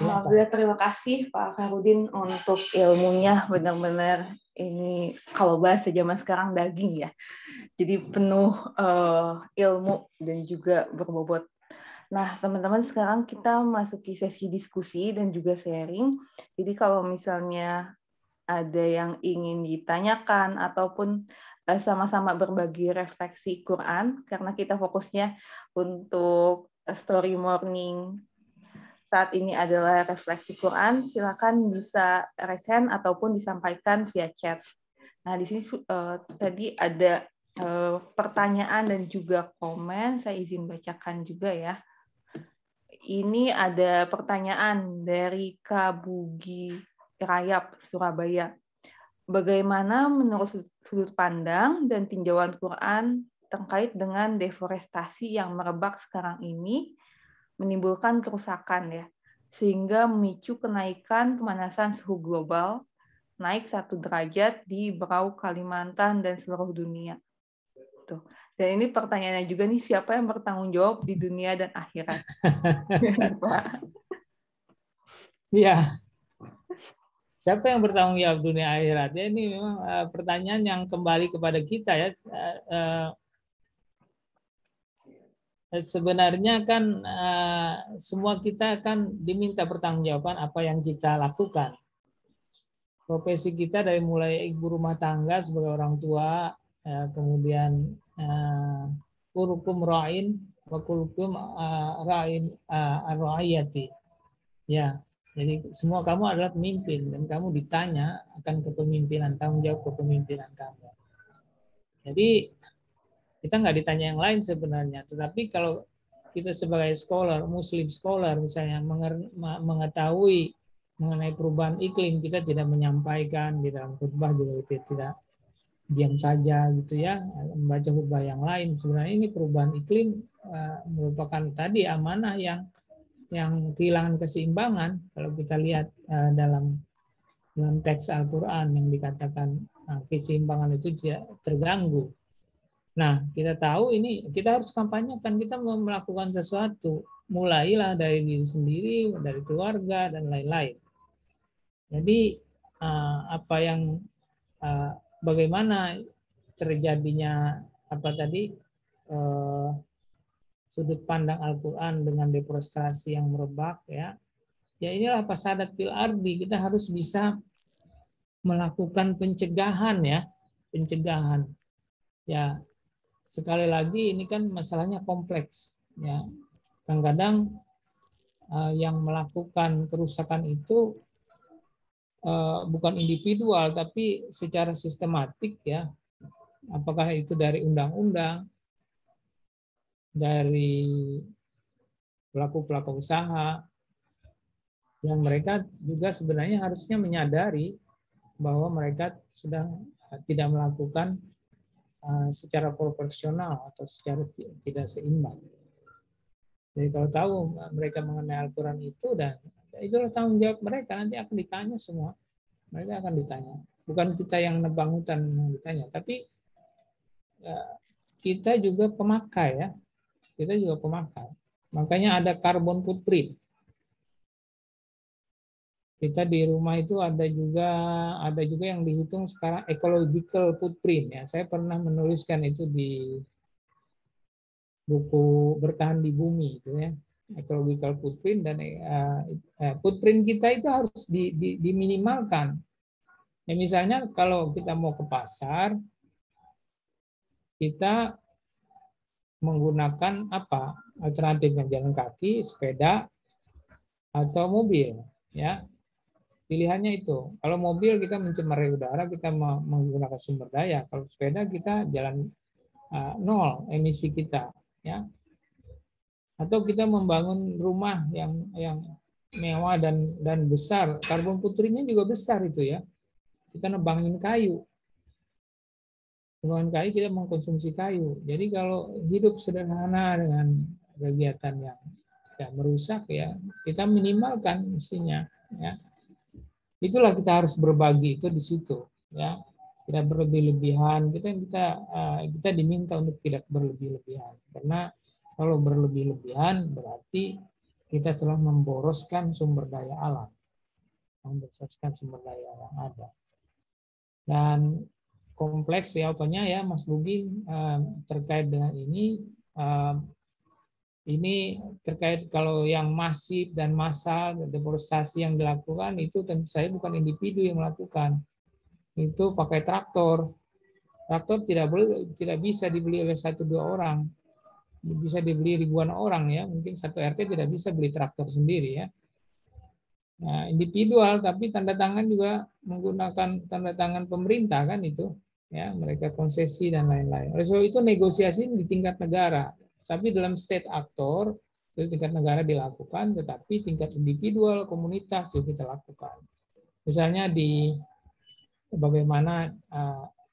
Alhamdulillah, terima kasih Pak Farudin untuk ilmunya, benar-benar ini kalau bahasa zaman sekarang daging ya. Jadi penuh ilmu dan juga berbobot. Nah, teman-teman, sekarang kita masuki sesi diskusi dan juga sharing. Jadi kalau misalnya ada yang ingin ditanyakan ataupun sama-sama berbagi refleksi Quran, karena kita fokusnya untuk story morning saat ini adalah refleksi Quran, silakan bisa raise hand ataupun disampaikan via chat. Nah, di sini tadi ada pertanyaan dan juga komen, saya izin bacakan juga ya. Ini ada pertanyaan dari Kabugi Rayap, Surabaya. Bagaimana menurut sudut pandang dan tinjauan Quran terkait dengan deforestasi yang merebak sekarang ini menimbulkan kerusakan ya, sehingga memicu kenaikan pemanasan suhu global naik 1 derajat di Berau, Kalimantan dan seluruh dunia. Tuh. Dan ini pertanyaannya juga nih, siapa yang bertanggung jawab di dunia dan akhirat? Iya. Siapa yang bertanggung jawab dunia akhirat? Ya, ini memang pertanyaan yang kembali kepada kita ya. Sebenarnya kan semua kita kan diminta pertanggungjawaban apa yang kita lakukan. Profesi kita dari mulai ibu rumah tangga sebagai orang tua, kemudian kurukum ra'in wa kurukum ra'in ar-ra'iyati. Ya, jadi semua kamu adalah pemimpin dan kamu ditanya akan kepemimpinan, tanggung jawab kepemimpinan kamu. Jadi kita nggak ditanya yang lain sebenarnya, tetapi kalau kita sebagai scholar, Muslim scholar misalnya mengetahui mengenai perubahan iklim, kita tidak menyampaikan di dalam khutbah juga tidak diam saja gitu ya, membaca khutbah yang lain. Sebenarnya ini perubahan iklim merupakan tadi amanah yang kehilangan keseimbangan. Kalau kita lihat dalam teks Al-Quran yang dikatakan keseimbangan itu terganggu. Nah, kita tahu ini kita harus kampanyekan, kita mau melakukan sesuatu, mulailah dari diri sendiri, dari keluarga dan lain-lain. Jadi apa yang bagaimana terjadinya sudut pandang Al-Quran dengan deforestasi yang merebak, ya inilah fasadat fil ardi. Kita harus bisa melakukan pencegahan, ya sekali lagi ini kan masalahnya kompleks, ya kadang-kadang yang melakukan kerusakan itu bukan individual tapi secara sistematik, ya apakah itu dari undang-undang, dari pelaku-pelaku usaha, yang mereka juga sebenarnya harusnya menyadari bahwa mereka sedang tidak melakukan secara proporsional atau secara tidak seimbang. Jadi kalau tahu mereka mengenai Al-Quran itu, dan itulah tanggung jawab mereka, nanti akan ditanya semua. Mereka akan ditanya. Bukan kita yang nebang hutan yang ditanya, tapi kita juga pemakai, ya. Kita juga pemakai. Makanya ada carbon footprint. Kita di rumah itu ada juga yang dihitung sekarang ecological footprint, ya. Saya pernah menuliskan itu di buku Bertahan di Bumi itu, ya. Ecological footprint, dan footprint kita itu harus diminimalkan. Ya, misalnya kalau kita mau ke pasar, kita menggunakan apa? Alternatifnya jalan kaki, sepeda, atau mobil, ya. Pilihannya itu. Kalau mobil kita mencemari udara, kita menggunakan sumber daya. Kalau sepeda kita jalan nol emisi kita, ya. Atau kita membangun rumah yang mewah dan besar, karbon footprint-nya juga besar itu, ya. Kita nebangin kayu. Nebangin kayu, kita mengkonsumsi kayu. Jadi kalau hidup sederhana dengan kegiatan yang tidak merusak, ya kita minimalkan mestinya, ya. Itulah kita harus berbagi itu di situ, ya. Tidak berlebih-lebihan. Kita diminta untuk tidak berlebih-lebihan, karena kalau berlebih-lebihan berarti kita telah memboroskan sumber daya alam, memboroskan sumber daya yang ada. Dan kompleks jawabannya, ya Mas Bugi, terkait dengan ini. Ini terkait kalau yang masif dan massal deforestasi yang dilakukan itu tentu saja bukan individu yang melakukan. Itu pakai traktor. Traktor tidak bisa dibeli oleh 1-2 orang. Bisa dibeli ribuan orang, ya. Mungkin satu RT tidak bisa beli traktor sendiri, ya. Nah, individual tapi tanda tangan juga menggunakan tanda tangan pemerintah kan itu, ya, mereka konsesi dan lain-lain. Oleh sebab itu negosiasi di tingkat negara. Tapi dalam state actor, di tingkat negara dilakukan, tetapi tingkat individual, komunitas juga kita lakukan. Misalnya di bagaimana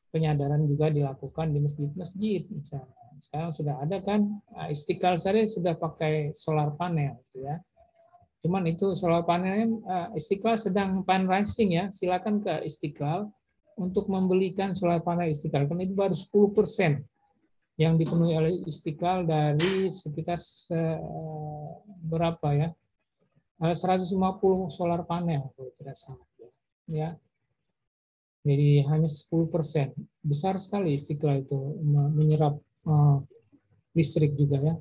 penyadaran juga dilakukan di masjid-masjid. Misalnya. Sekarang sudah ada kan, Istiqlal saja sudah pakai solar panel. Gitu, ya. Cuman itu solar panelnya, Istiqlal sedang fundraising, ya. Silakan ke Istiqlal untuk membelikan solar panel Istiqlal. Karena itu baru 10% yang dipenuhi oleh Istiqlal dari sekitar berapa, ya? 150 solar panel kalau tidak salah, ya. Jadi hanya 10%. Besar sekali Istiqlal itu menyerap listrik juga, ya.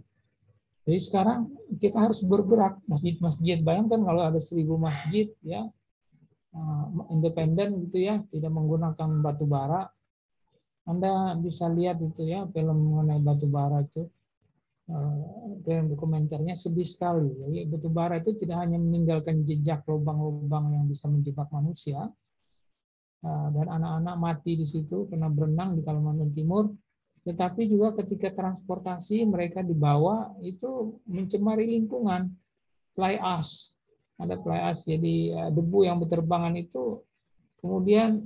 Jadi sekarang kita harus bergerak, masjid-masjid. Bayangkan kalau ada 1000 masjid, ya, independen gitu, ya, tidak menggunakan batu bara. Anda bisa lihat itu, ya, film mengenai batu bara itu, film dokumenternya sedih sekali. Jadi batu bara itu tidak hanya meninggalkan jejak lubang-lubang yang bisa menjebak manusia, dan anak-anak mati di situ karena berenang di Kalimantan Timur, tetapi juga ketika transportasi mereka dibawa itu mencemari lingkungan. Fly ash, ada fly ash, jadi debu yang berterbangan itu kemudian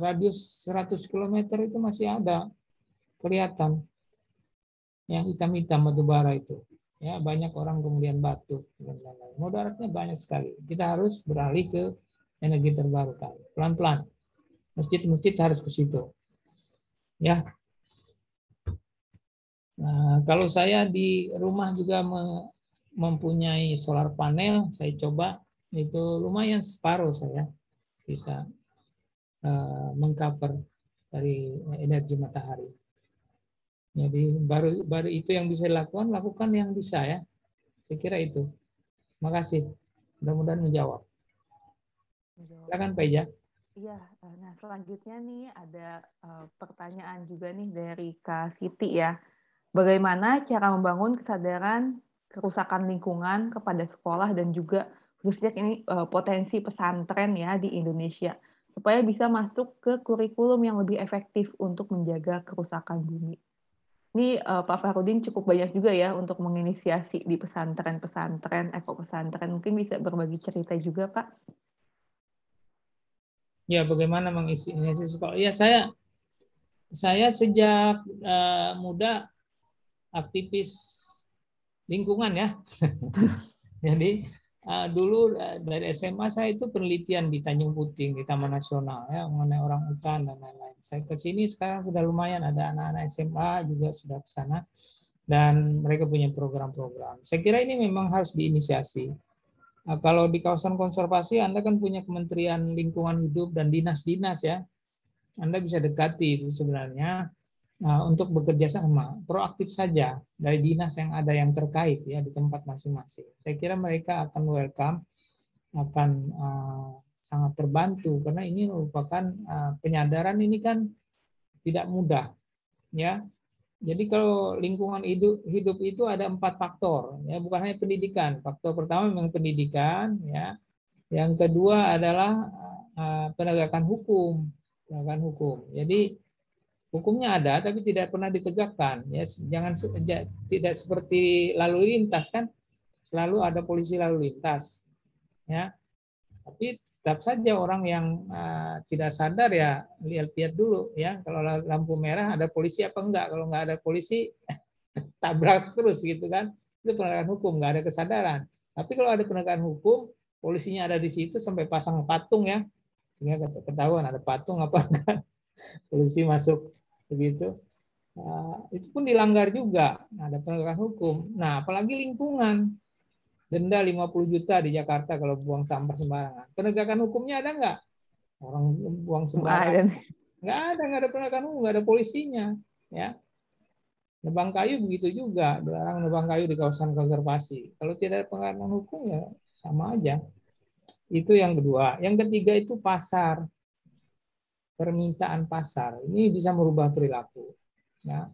radius 100 km itu masih ada kelihatan. yang hitam-hitam batu bara itu. Ya, banyak orang kemudian batuk dan lain-lain. Mudaratnya banyak sekali. Kita harus beralih ke energi terbarukan. Pelan-pelan. Masjid-masjid harus ke situ. Ya. Nah, kalau saya di rumah juga mempunyai solar panel, saya coba itu lumayan separuh saya bisa mengcover dari energi matahari. Jadi baru itu yang bisa dilakukan, lakukan yang bisa ya. Saya kira itu. Makasih. Mudah-mudahan menjawab. Silakan Pak Ija. Iya, nah selanjutnya nih ada pertanyaan juga nih dari Kak Siti ya. Bagaimana cara membangun kesadaran kerusakan lingkungan kepada sekolah dan juga khususnya ini potensi pesantren ya di Indonesia supaya bisa masuk ke kurikulum yang lebih efektif untuk menjaga kerusakan bumi. Ini Pak Farudin cukup banyak juga ya untuk menginisiasi di pesantren-pesantren, pesantren. Mungkin bisa berbagi cerita juga, Pak. Ya, bagaimana mengisi sekolah? Ya, saya sejak muda aktivis lingkungan ya. Jadi dulu dari SMA saya itu penelitian di Tanjung Puting di Taman Nasional ya mengenai orang hutan dan lain-lain. Saya ke sini sekarang sudah lumayan ada anak-anak SMA juga sudah ke sana dan mereka punya program-program. Saya kira ini memang harus diinisiasi. Kalau di kawasan konservasi Anda kan punya Kementerian Lingkungan Hidup dan dinas-dinas ya. Anda bisa dekati itu sebenarnya untuk bekerja sama, proaktif saja dari dinas yang ada yang terkait ya di tempat masing-masing. Saya kira mereka akan welcome, akan sangat terbantu karena ini merupakan penyadaran ini kan tidak mudah ya. Jadi kalau lingkungan hidup itu ada 4 faktor ya, bukan hanya pendidikan. Faktor pertama memang pendidikan ya. Yang kedua adalah penegakan hukum, Jadi hukumnya ada tapi tidak pernah ditegakkan ya, jangan tidak seperti lalu lintas kan, selalu ada polisi lalu lintas ya, tapi tetap saja orang yang tidak sadar ya lihat dulu ya, kalau lampu merah ada polisi apa enggak, kalau enggak ada polisi tabrak terus gitu kan, itu penegakan hukum, enggak ada kesadaran. Tapi kalau ada penegakan hukum, polisinya ada di situ sampai pasang patung ya, sehingga ketahuan ada patung apa enggak, polisi masuk begitu. Itu pun dilanggar juga. Nah, ada penegakan hukum. Nah, apalagi lingkungan. Denda 50 juta di Jakarta kalau buang sampah sembarangan. Penegakan hukumnya ada nggak? Orang buang sembarangan. Nggak ada penegakan hukum, nggak ada polisinya. Ya. Nebang kayu begitu juga. Dilarang nebang kayu di kawasan konservasi. Kalau tidak ada penegakan hukum ya sama aja. Itu yang kedua. Yang ketiga itu pasar. Permintaan pasar. Ini bisa merubah perilaku. Ya,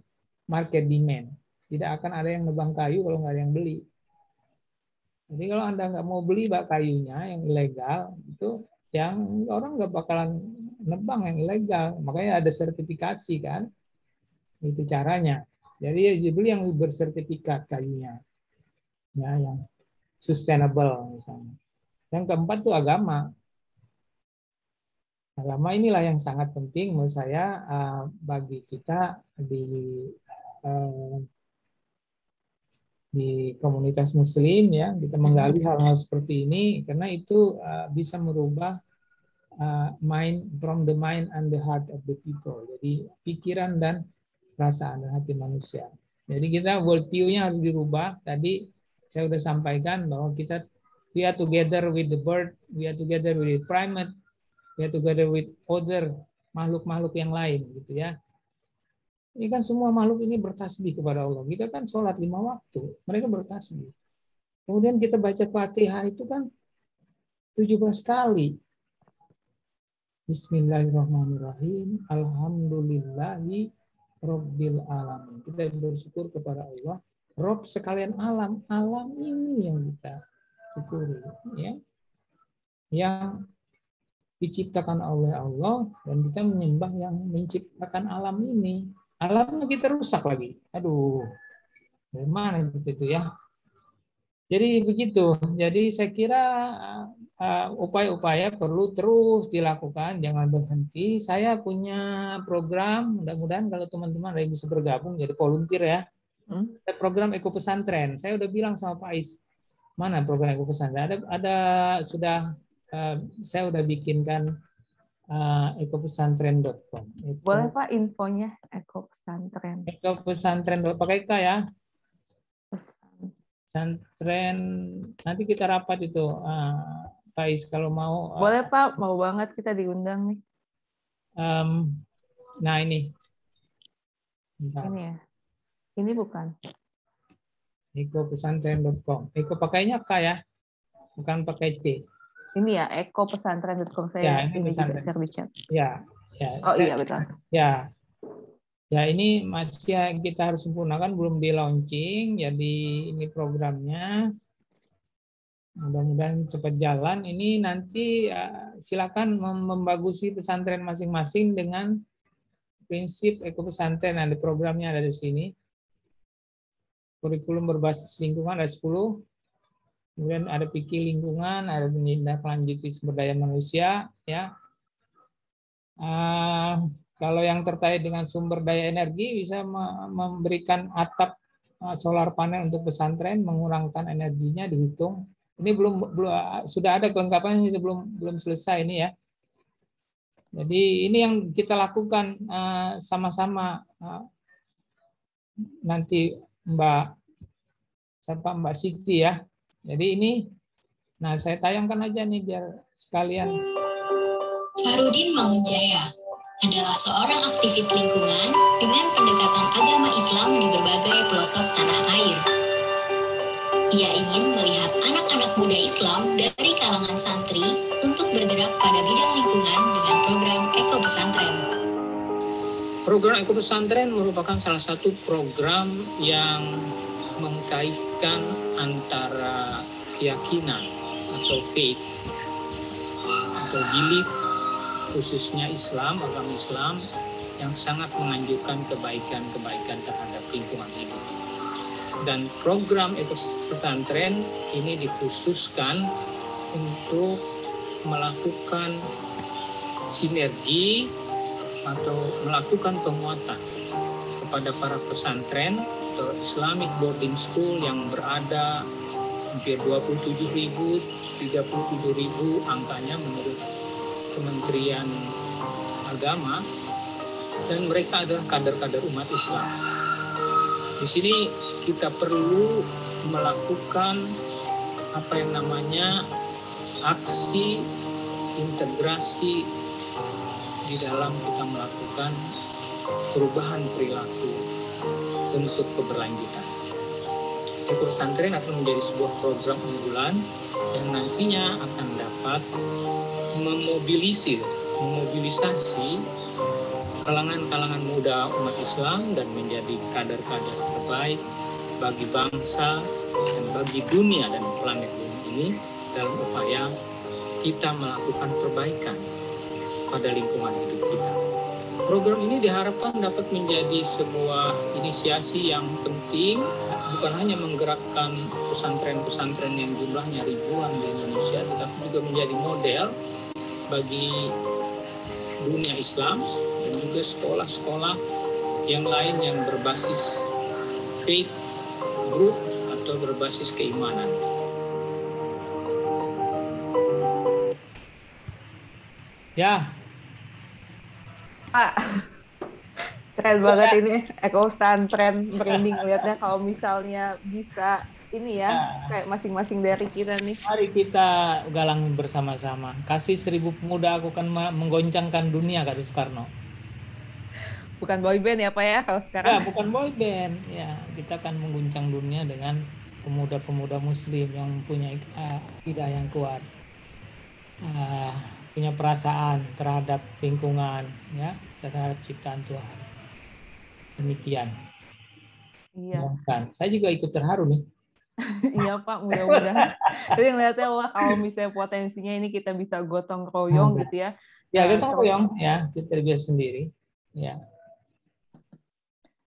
market demand. Tidak akan ada yang nebang kayu kalau nggak ada yang beli. Jadi kalau Anda nggak mau beli kayunya yang ilegal, itu yang orang nggak bakalan nebang yang ilegal. Makanya ada sertifikasi kan. Itu caranya. Jadi ya beli yang bersertifikat kayunya. Ya, yang sustainable misalnya. Yang keempat itu agama. Agama inilah yang sangat penting menurut saya bagi kita di komunitas muslim ya, kita menggali hal-hal seperti ini karena itu bisa merubah mind from the mind and the heart of the people. Jadi pikiran dan perasaan dan hati manusia. Jadi kita worldview-nya harus dirubah. Tadi saya sudah sampaikan bahwa kita we are together with the bird, we are together with the primate, we are together with other makhluk-makhluk yang lain gitu ya. Ini kan semua makhluk ini bertasbih kepada Allah. Kita kan sholat 5 waktu, mereka bertasbih. Kemudian kita baca Fatihah itu kan 17 kali. Bismillahirrahmanirrahim. Alhamdulillahi Rabbil alamin. Kita bersyukur kepada Allah, Rob sekalian alam. Alam ini yang kita syukuri, ya. Yang diciptakan oleh Allah dan kita menyembah yang menciptakan alam ini. Alamnya kita rusak lagi. Aduh, dari mana itu ya? Jadi begitu. Jadi saya kira upaya-upaya perlu terus dilakukan, jangan berhenti. Saya punya program, mudah-mudahan kalau teman-teman ada yang bisa bergabung jadi volunteer ya. Ada program Eko Pesantren. Saya udah bilang sama Pak Ais, mana program Eko Pesantren? Ada sudah saya udah bikinkan ekopesantren.com. Boleh Pak infonya Eko Pesantren. Eko Pesantren pakai K ya. Pesantren nanti kita rapat itu Pak Ais kalau mau. Boleh Pak, mau banget kita diundang nih. Nah ini. Bentar. Ini ya. Ini bukan. ekopesantren.com. Eko pakainya K ya, bukan pakai C. Ini ya, ekopesantren.com. Saya ini juga share di chat. Ya. Oh iya betul. Ya ini masih kita harus sempurnakan, belum di launching. Jadi ini programnya. Mudah-mudahan cepat jalan. Ini nanti silakan membagusi pesantren masing-masing dengan prinsip ekopesantren. Ada programnya ada di sini. Kurikulum berbasis lingkungan ada 10. Kemudian ada pikir lingkungan, ada menindaklanjuti sumber daya manusia, ya. Kalau yang terkait dengan sumber daya energi bisa memberikan atap solar panel untuk pesantren, mengurangkan energinya dihitung. Ini belum sudah ada kelengkapannya, belum selesai ini ya. Jadi ini yang kita lakukan sama-sama nanti Mbak Siti ya. Jadi ini, nah saya tayangkan aja nih biar sekalian. Farudin Mangunjaya adalah seorang aktivis lingkungan dengan pendekatan agama Islam di berbagai pelosok tanah air. Ia ingin melihat anak-anak muda Islam dari kalangan santri untuk bergerak pada bidang lingkungan dengan program Eko Pesantren. Program Eko Pesantren merupakan salah satu program yang mengkaitkan antara keyakinan atau faith atau belief, khususnya Islam, agama Islam yang sangat menganjurkan kebaikan-kebaikan terhadap lingkungan hidup. Dan program Eko Pesantren ini dikhususkan untuk melakukan sinergi atau melakukan penguatan kepada para pesantren atau Islamic boarding school yang berada hampir 27.000, 37.000 angkanya menurut Kementerian Agama, dan mereka adalah kader-kader umat Islam. Di sini kita perlu melakukan apa yang namanya aksi integrasi di dalam kita melakukan perubahan perilaku untuk keberlanjutan. Eko Pesantren akan menjadi sebuah program unggulan yang nantinya akan dapat memobilisasi kalangan muda umat Islam dan menjadi kader-kader terbaik bagi bangsa dan bagi dunia dan planet bumi ini dalam upaya kita melakukan perbaikan pada lingkungan hidup kita. Program ini diharapkan dapat menjadi sebuah inisiasi yang penting, bukan hanya menggerakkan pesantren-pesantren yang jumlahnya ribuan di Indonesia, tetapi juga menjadi model bagi dunia Islam dan juga sekolah-sekolah yang lain yang berbasis faith group atau berbasis keimanan. Ya, Pak, keren banget ini Eko Pesantren, merinding lihatnya kalau misalnya bisa ini ya, kayak masing-masing dari kita nih. Mari kita galang bersama-sama. Kasih 1.000 pemuda aku akan menggoncangkan dunia, kata Soekarno. Bukan boyband ya Pak ya kalau sekarang? Ya, bukan boyband. Ya, kita akan mengguncang dunia dengan pemuda-pemuda Muslim yang mempunyai akidah yang kuat, punya perasaan terhadap lingkungan, ya, terhadap ciptaan Tuhan. Demikian. Iya. Saya juga ikut terharu nih. Iya Pak, mudah-mudahan. Jadi ngeliatnya wah kalau misalnya potensinya ini kita bisa gotong royong gitu ya. Ya, gotong royong ya, kita bisa sendiri. Ya.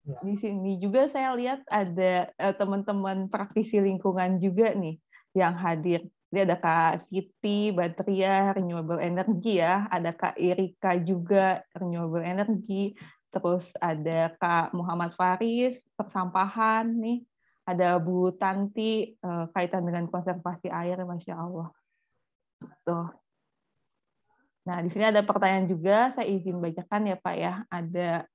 Di sini juga saya lihat ada teman-teman praktisi lingkungan juga nih yang hadir. Jadi ada Kak Siti, Batria, Renewable Energy ya. Ada Kak Irika juga, Renewable Energy. terus ada Kak Muhammad Faris, persampahan nih, ada Bu Tanti, kaitan dengan konservasi air, Masya Allah. Tuh. Nah, di sini ada pertanyaan juga, saya izin bacakan ya Pak ya. Ada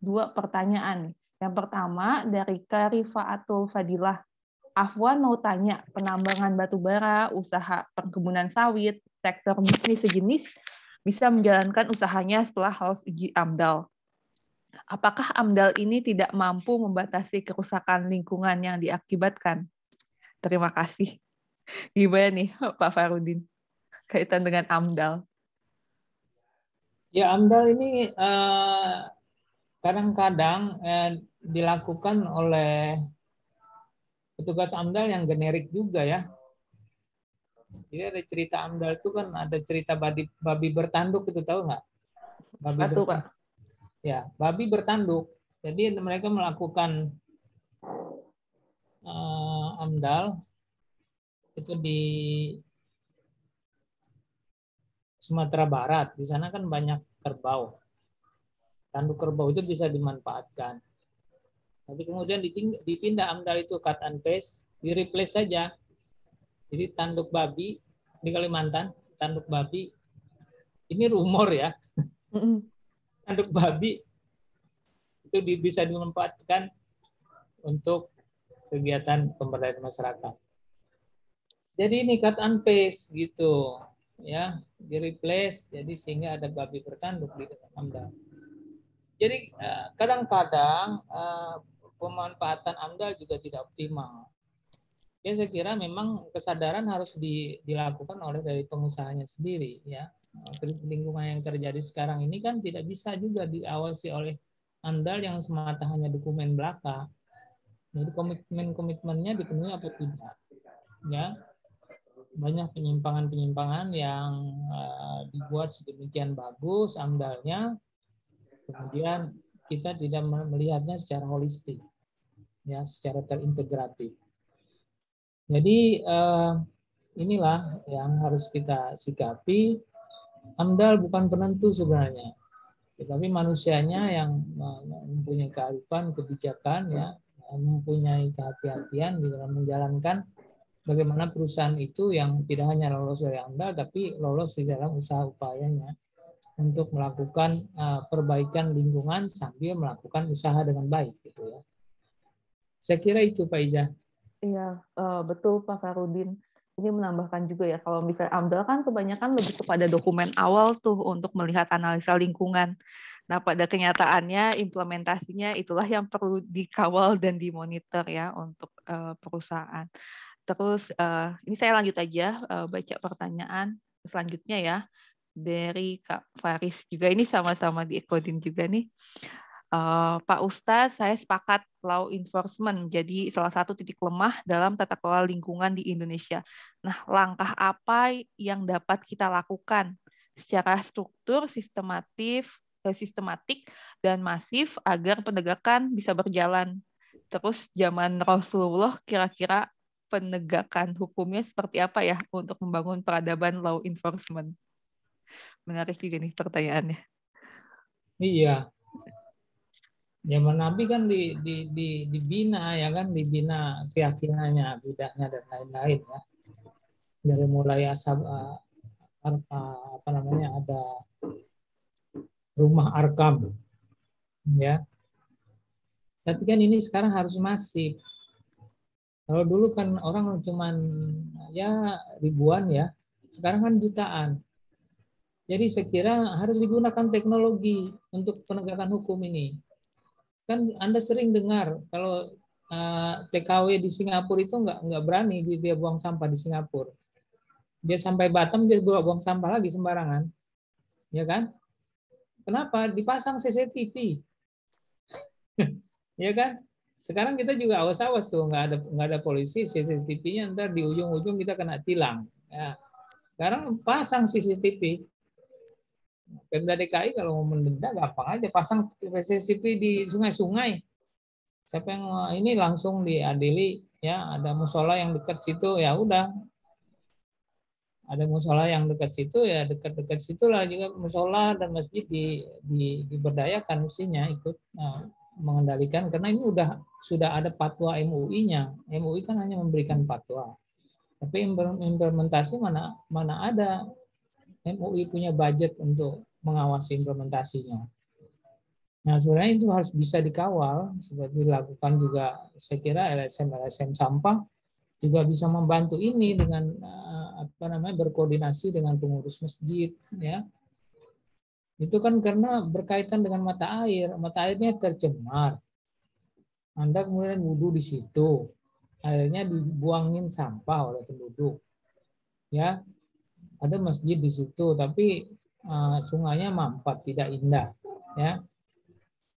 2 pertanyaan. Yang pertama dari Karifaatul Fadilah. Afwan mau tanya, penambangan batu bara, usaha perkebunan sawit, sektor bisnis sejenis bisa menjalankan usahanya setelah harus uji AMDAL. Apakah AMDAL ini tidak mampu membatasi kerusakan lingkungan yang diakibatkan? Terima kasih. Gimana nih Pak Farudin kaitan dengan AMDAL? Ya, AMDAL ini kadang-kadang dilakukan oleh petugas AMDAL yang generik juga ya. Jadi ada cerita AMDAL itu kan ada cerita babi bertanduk, itu tahu nggak? Babi Satu, bertanduk. Pak. Ya, babi bertanduk. Jadi mereka melakukan AMDAL itu di Sumatera Barat. Di sana kan banyak kerbau. Tanduk kerbau itu bisa dimanfaatkan. Tapi kemudian dipindah AMDAL itu cut and paste, di-replace saja. Jadi tanduk babi di Kalimantan, tanduk babi, ini rumor ya, tanduk babi itu bisa dimanfaatkan untuk kegiatan pemberdayaan masyarakat. Jadi ini cut and paste gitu, ya, di-replace, jadi sehingga ada babi bertanduk di dalam AMDAL. Jadi kadang-kadang pemanfaatan AMDAL juga tidak optimal. Ya, saya kira memang kesadaran harus dilakukan oleh dari pengusahanya sendiri ya. Lingkungan yang terjadi sekarang ini kan tidak bisa juga diawasi oleh AMDAL yang semata hanya dokumen belaka. Jadi komitmennya dipenuhi apa tidak? Ya, banyak penyimpangan-penyimpangan yang dibuat sedemikian bagus AMDAL-nya, kemudian kita tidak melihatnya secara holistik, ya, secara terintegratif. Jadi inilah yang harus kita sikapi. AMDAL bukan penentu sebenarnya, tetapi manusianya yang mempunyai kearifan, kebijakan, ya, mempunyai kehati-hatian di dalam menjalankan bagaimana perusahaan itu yang tidak hanya lolos dari AMDAL, tapi lolos di dalam usaha upayanya untuk melakukan perbaikan lingkungan sambil melakukan usaha dengan baik, gitu ya. Saya kira itu Pak Ija. Iya, betul Pak Farudin. Ini menambahkan juga ya, kalau misalnya AMDAL kan kebanyakan lebih kepada dokumen awal tuh untuk melihat analisa lingkungan. Nah, pada kenyataannya implementasinya itulah yang perlu dikawal dan dimonitor ya untuk perusahaan. Terus ini saya lanjut aja baca pertanyaan selanjutnya ya dari Kak Faris juga, ini sama-sama di-ekodin juga nih. Pak Ustadz, saya sepakat law enforcement menjadi salah satu titik lemah dalam tata kelola lingkungan di Indonesia. Nah, langkah apa yang dapat kita lakukan secara struktur, sistematik, dan masif agar penegakan bisa berjalan? Terus zaman Rasulullah kira-kira penegakan hukumnya seperti apa ya untuk membangun peradaban law enforcement? Menarik juga nih pertanyaannya. Iya. Zaman Nabi kan dibina ya kan, dibina keyakinannya, bidahnya dan lain-lain ya. Dari mulai ada rumah Arkam ya. Tapi kan ini sekarang harus masif. Kalau dulu kan orang cuman ya ribuan ya, sekarang kan jutaan. Jadi saya kira harus digunakan teknologi untuk penegakan hukum ini. Kan Anda sering dengar kalau TKW di Singapura itu nggak berani dia buang sampah di Singapura. Dia sampai Batam dia buang sampah lagi sembarangan, ya kan? Kenapa? Dipasang CCTV, ya kan? Sekarang kita juga awas-awas tuh, nggak ada polisi, CCTV-nya ntar di ujung-ujung kita kena tilang. Ya. Sekarang pasang CCTV. Pemda DKI kalau mau mendenda gampang aja, pasang CCTV di sungai-sungai. Siapa yang ini langsung diadili, ya ada musola yang dekat situ, ya udah ada musola yang dekat situ, ya dekat-dekat situlah juga musola dan masjid diberdayakan mestinya ikut mengendalikan, karena ini sudah ada fatwa MUI-nya. MUI kan hanya memberikan fatwa, tapi implementasi mana ada MUI punya budget untuk mengawasi implementasinya. Nah, sebenarnya itu harus bisa dikawal, seperti dilakukan juga saya kira LSM sampah juga bisa membantu ini dengan berkoordinasi dengan pengurus masjid, ya. Itu kan karena berkaitan dengan mata airnya tercemar. Anda kemudian wudhu di situ, airnya dibuangin sampah oleh penduduk, ya. Ada masjid di situ, tapi sungainya mampet, tidak indah, ya.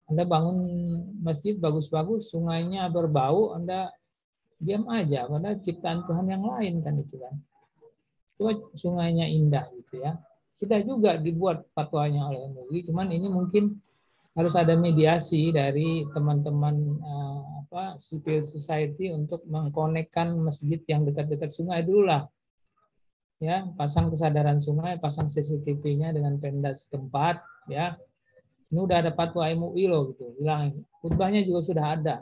Anda bangun masjid bagus-bagus, sungainya berbau, Anda diam aja, padahal ciptaan Tuhan yang lain kan itu kan. Coba sungainya indah gitu ya. Sudah juga dibuat fatwanya oleh MUI, cuman ini mungkin harus ada mediasi dari teman-teman civil society untuk mengkonekkan masjid yang dekat-dekat sungai dulu lah. Ya, pasang kesadaran sungai, pasang CCTV-nya dengan Pemda setempat, ya. Ini udah ada fatwa MUI loh gitu. Bilang khutbahnya juga sudah ada.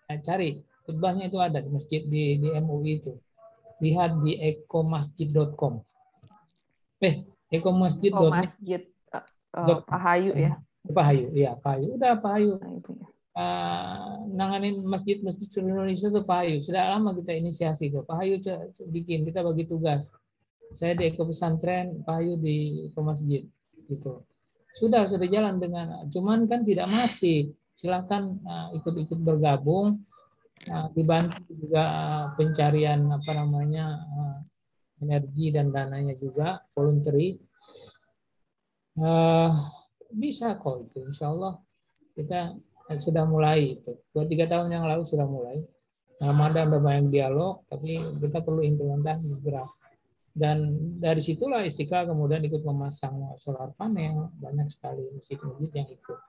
Cari khutbahnya itu ada di masjid di MUI itu. Lihat di ekomasjid.com. Ekomasjid.net. Pahayu ya. Pahayu, iya Pahayu. Udah Pahayu. Nanganin masjid-masjid seluruh Indonesia itu Pahayu. Sudah lama kita inisiasi itu. Pahayu bikin, kita bagi tugas. Saya di Eko Pesantren, Pahayu di Ekomasjid gitu. Sudah jalan dengan, cuman kan tidak masif. Silakan ikut-ikut bergabung. Dibantu juga pencarian energi dan dananya juga, voluntary. Bisa kok itu, insya Allah kita sudah mulai itu. 2-3 tahun yang lalu sudah mulai. Ramadan ada banyak dialog, tapi kita perlu implementasi segera. Dan dari situlah Istiqlal kemudian ikut memasang solar panel, banyak sekali masjid-masjid yang ikut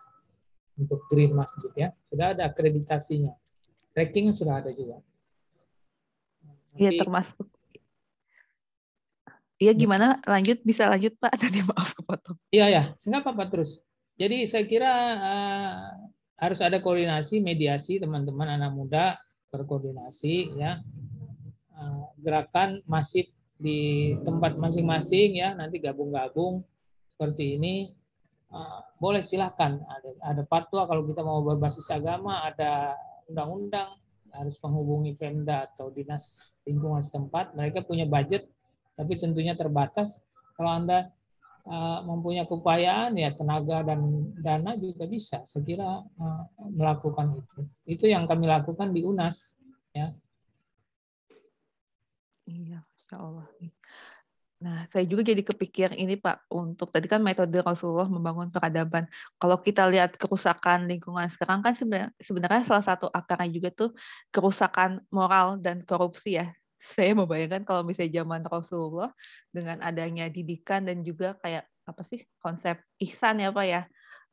untuk green masjid ya. Sudah ada akreditasinya. Rankingnya sudah ada juga. Iya, termasuk. Iya, gimana? Bisa lanjut Pak. Tadi maaf kepotong. Iya, nggak apa-apa terus. Jadi saya kira harus ada koordinasi, mediasi teman-teman anak muda, berkoordinasi ya. Gerakan masif di tempat masing-masing ya, nanti gabung-gabung seperti ini. Boleh silahkan, ada fatwa kalau kita mau berbasis agama, ada undang-undang, harus menghubungi Pemda atau dinas lingkungan setempat. Mereka punya budget, tapi tentunya terbatas. Kalau Anda mempunyai keupayaan, ya tenaga dan dana juga bisa. Saya kira melakukan itu. Itu yang kami lakukan di UNAS. Ya. Iya, Masya Allah. Nah, saya juga jadi kepikir ini Pak, untuk tadi kan metode Rasulullah membangun peradaban. Kalau kita lihat kerusakan lingkungan sekarang kan sebenarnya salah satu akarnya juga tuh kerusakan moral dan korupsi ya. Saya membayangkan kalau misalnya zaman Rasulullah dengan adanya didikan dan juga kayak apa sih konsep ihsan ya Pak ya,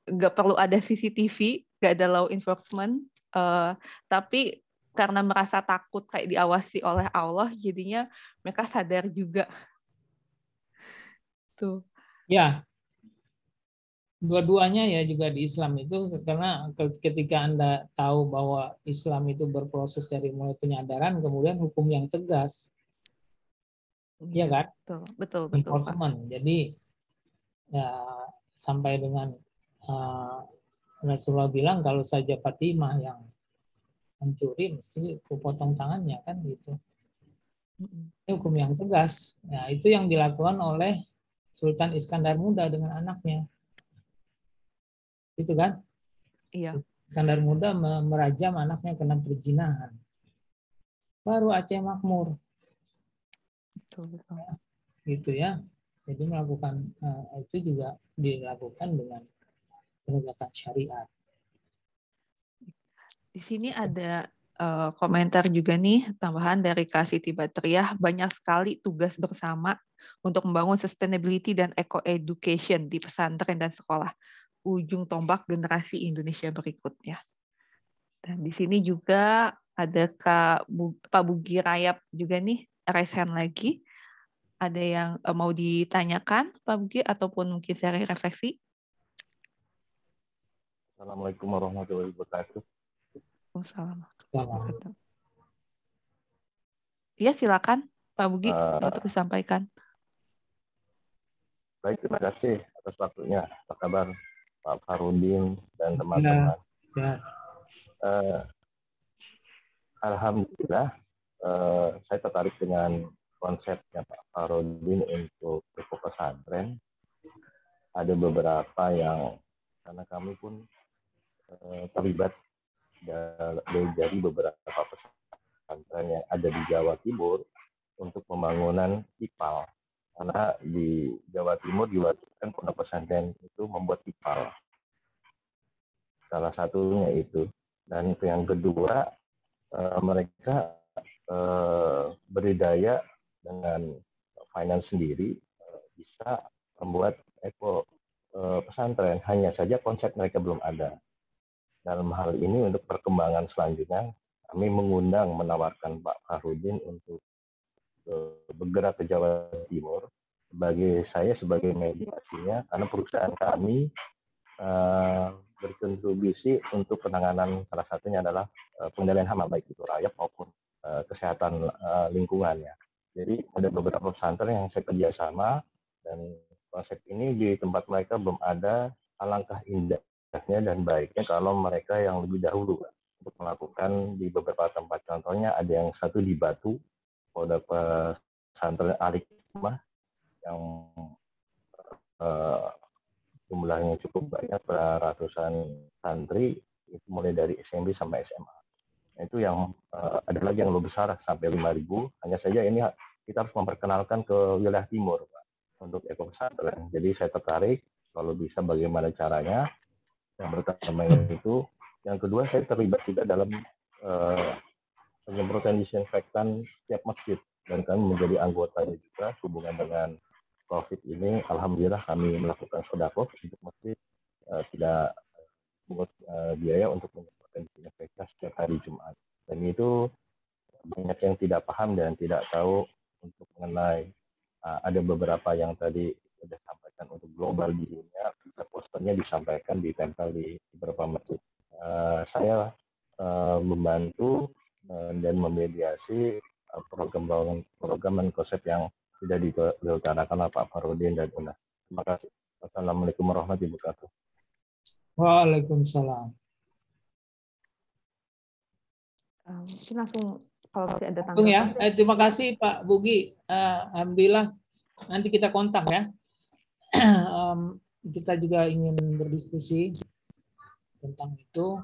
nggak perlu ada CCTV, nggak ada law enforcement, tapi karena merasa takut kayak diawasi oleh Allah, jadinya mereka sadar juga. Tuh. Ya, dua-duanya ya juga di Islam itu, karena ketika Anda tahu bahwa Islam itu berproses dari mulai penyadaran kemudian hukum yang tegas. Iya kan? Betul Enforcement. Pak. Jadi ya sampai dengan Rasulullah bilang kalau saja Fatimah yang mencuri mesti kupotong tangannya kan gitu. Ini hukum yang tegas. Nah, itu yang dilakukan oleh Sultan Iskandar Muda dengan anaknya. Itu kan? Iya. Iskandar Muda merajam anaknya kena perzinahan. Baru Aceh makmur. Betul. Ya, gitu ya. Jadi melakukan itu juga dilakukan dengan penegakan syariat. Di sini ada komentar juga nih, tambahan dari Kak Siti Batriah, banyak sekali tugas bersama untuk membangun sustainability dan eco-education di pesantren dan sekolah. Ujung tombak generasi Indonesia berikutnya. Dan di sini juga ada Pak Bugi Rayap juga nih, raise hand lagi. ada yang mau ditanyakan, Pak Bugi, ataupun mungkin sharing refleksi? Assalamualaikum warahmatullahi wabarakatuh. Waalaikumsalam. Iya, silakan Pak Bugi untuk disampaikan. Baik, terima kasih atas waktunya. Apa kabar Pak Farudin dan teman-teman? Ya. Alhamdulillah, saya tertarik dengan konsepnya Pak Farudin untuk Eko Pesantren. Ada beberapa yang, karena kami pun terlibat dari beberapa pesantren yang ada di Jawa Timur untuk pembangunan IPAL. Karena di Jawa Timur diwajibkan pondok pesantren itu membuat IPAL. Salah satunya itu. Dan yang kedua, mereka berdaya dengan finance sendiri bisa membuat eko pesantren. Hanya saja konsep mereka belum ada. Dalam hal ini untuk perkembangan selanjutnya, kami mengundang, menawarkan Pak Farudin untuk bergerak ke Jawa Timur. Sebagai mediasinya, karena perusahaan kami berkontribusi untuk penanganan, salah satunya adalah pengendalian hama, baik itu rayap maupun kesehatan lingkungannya. Jadi ada beberapa pesantren yang saya kerjasama, dan konsep ini di tempat mereka belum ada. Alangkah indahnya dan baiknya kalau mereka yang lebih dahulu untuk melakukan di beberapa tempat. Contohnya ada yang satu di Batu, pondok pesantren Al-Hikmah yang jumlahnya cukup banyak, ratusan santri, itu mulai dari SMP sampai SMA. Itu yang ada lagi yang lebih besar sampai 5.000. Hanya saja ini kita harus memperkenalkan ke wilayah timur Pak, untuk eko pesantren. Jadi saya tertarik kalau bisa bagaimana caranya. Yang pertama itu, yang kedua saya terlibat juga dalam penyemprotan disinfektan setiap masjid, dan kami menjadi anggotanya juga. Hubungan dengan COVID ini, alhamdulillah kami melakukan sedekah untuk masjid, tidak pungut biaya untuk menyemprotkan disinfektan setiap hari Jumat. Dan itu banyak yang tidak paham dan tidak tahu untuk mengenai ada beberapa yang tadi sudah sampaikan untuk global di dunia, bisa posternya disampaikan, ditempel di beberapa masjid. Saya membantu dan memediasi program dan konsep yang sudah diutarakan oleh Pak Farudin dan Una. Terima kasih. Assalamualaikum warahmatullahi wabarakatuh. Waalaikumsalam. Mungkin langsung kalau masih ada tanggapan ya. Terima kasih Pak Bugi. Alhamdulillah, nanti kita kontak ya. Kita juga ingin berdiskusi tentang itu.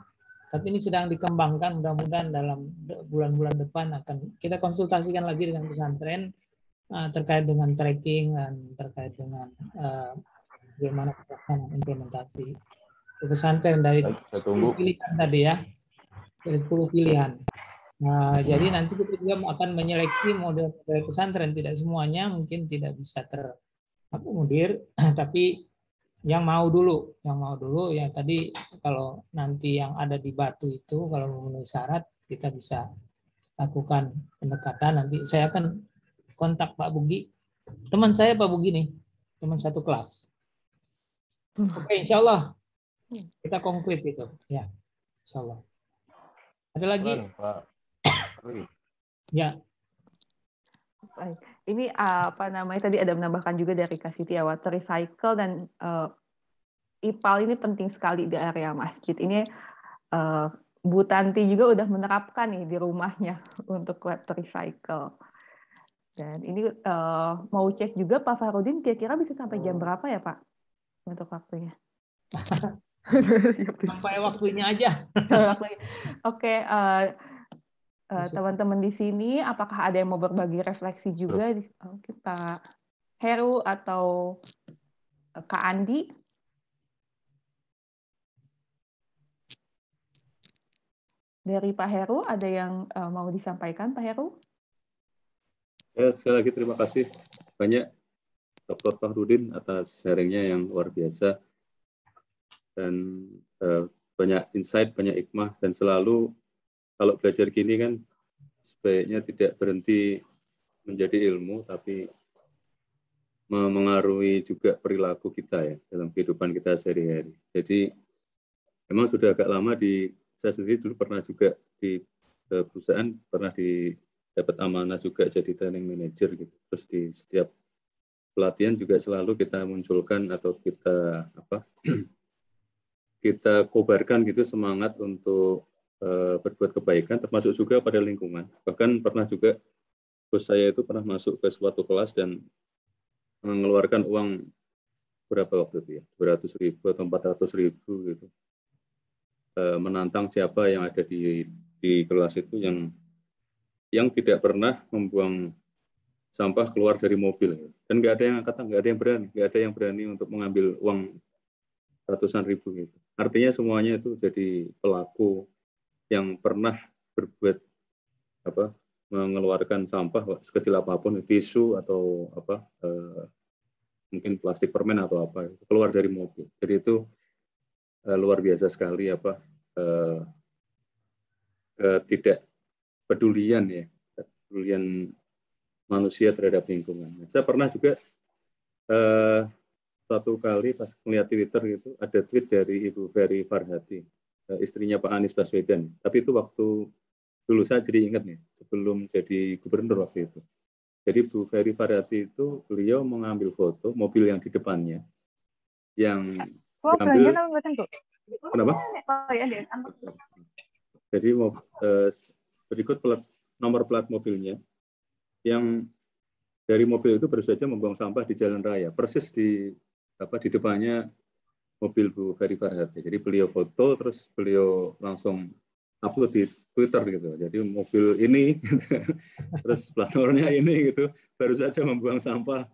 Tapi ini sedang dikembangkan, mudah-mudahan dalam bulan-bulan depan akan kita konsultasikan lagi dengan pesantren terkait dengan tracking dan terkait dengan bagaimana pelaksanaan implementasi pesantren dari 10 pilihan tadi ya, dari 10 pilihan. Nah, jadi nanti kita juga akan menyeleksi model pesantren, tidak semuanya mungkin tidak bisa terakomodir, tapi yang mau dulu ya tadi. Kalau nanti yang ada di Batu itu kalau memenuhi syarat, kita bisa lakukan pendekatan. Nanti saya akan kontak Pak Bugi, teman saya Pak Bugi nih, teman satu kelas. Oke, insya Allah kita konkret itu ya, insya Allah. Ada lagi Pak? Ya. Baik. Ini apa namanya, tadi ada menambahkan juga dari Kak Siti ya, water recycle dan IPAL ini penting sekali di area masjid. Ini Bu Tanti juga udah menerapkan nih di rumahnya untuk water recycle. Dan ini mau cek juga Pak Farudin, kira-kira bisa sampai jam berapa ya Pak untuk waktunya? Sampai waktunya aja. Oke. Teman-teman di sini, apakah ada yang mau berbagi refleksi juga? Oke, Pak Heru atau Kak Andi? Dari Pak Heru, ada yang mau disampaikan, Pak Heru? Ya, sekali lagi terima kasih banyak Dr. Farudin atas sharingnya yang luar biasa. Dan banyak insight, banyak hikmah, dan selalu kalau belajar gini kan sebaiknya tidak berhenti menjadi ilmu, tapi memengaruhi juga perilaku kita ya dalam kehidupan kita sehari-hari. Jadi memang sudah agak lama saya sendiri dulu pernah juga di perusahaan pernah dapat amanah juga jadi training manager gitu. Terus di setiap pelatihan juga selalu kita munculkan atau kita kobarkan gitu semangat untuk berbuat kebaikan, termasuk juga pada lingkungan. Bahkan pernah juga bos saya itu pernah masuk ke suatu kelas dan mengeluarkan uang berapa waktu itu ya, 200.000 atau 400.000 gitu, menantang siapa yang ada di kelas itu yang tidak pernah membuang sampah keluar dari mobil, dan nggak ada yang berani untuk mengambil uang ratusan ribu gitu. Artinya semuanya itu jadi pelaku yang pernah berbuat mengeluarkan sampah sekecil apapun, tisu atau mungkin plastik permen atau apa, keluar dari mobil. Jadi itu luar biasa sekali tidak pedulian manusia terhadap lingkungan. Saya pernah juga suatu kali pas melihat Twitter gitu, ada tweet dari Ibu Ferry Farhati, istrinya Pak Anies Baswedan. Tapi itu waktu dulu saya jadi ingat nih, sebelum jadi gubernur waktu itu. Jadi Bu Ferry Farhati itu beliau mengambil foto mobil yang di depannya, yang diambil. Kenapa? Jadi berikut nomor plat mobilnya, yang dari mobil itu baru saja membuang sampah di jalan raya, persis di depannya mobil Bu Ferry Farhati. Jadi beliau foto, terus beliau langsung upload di Twitter gitu. Jadi mobil ini, terus plat nomornya ini gitu, baru saja membuang sampah.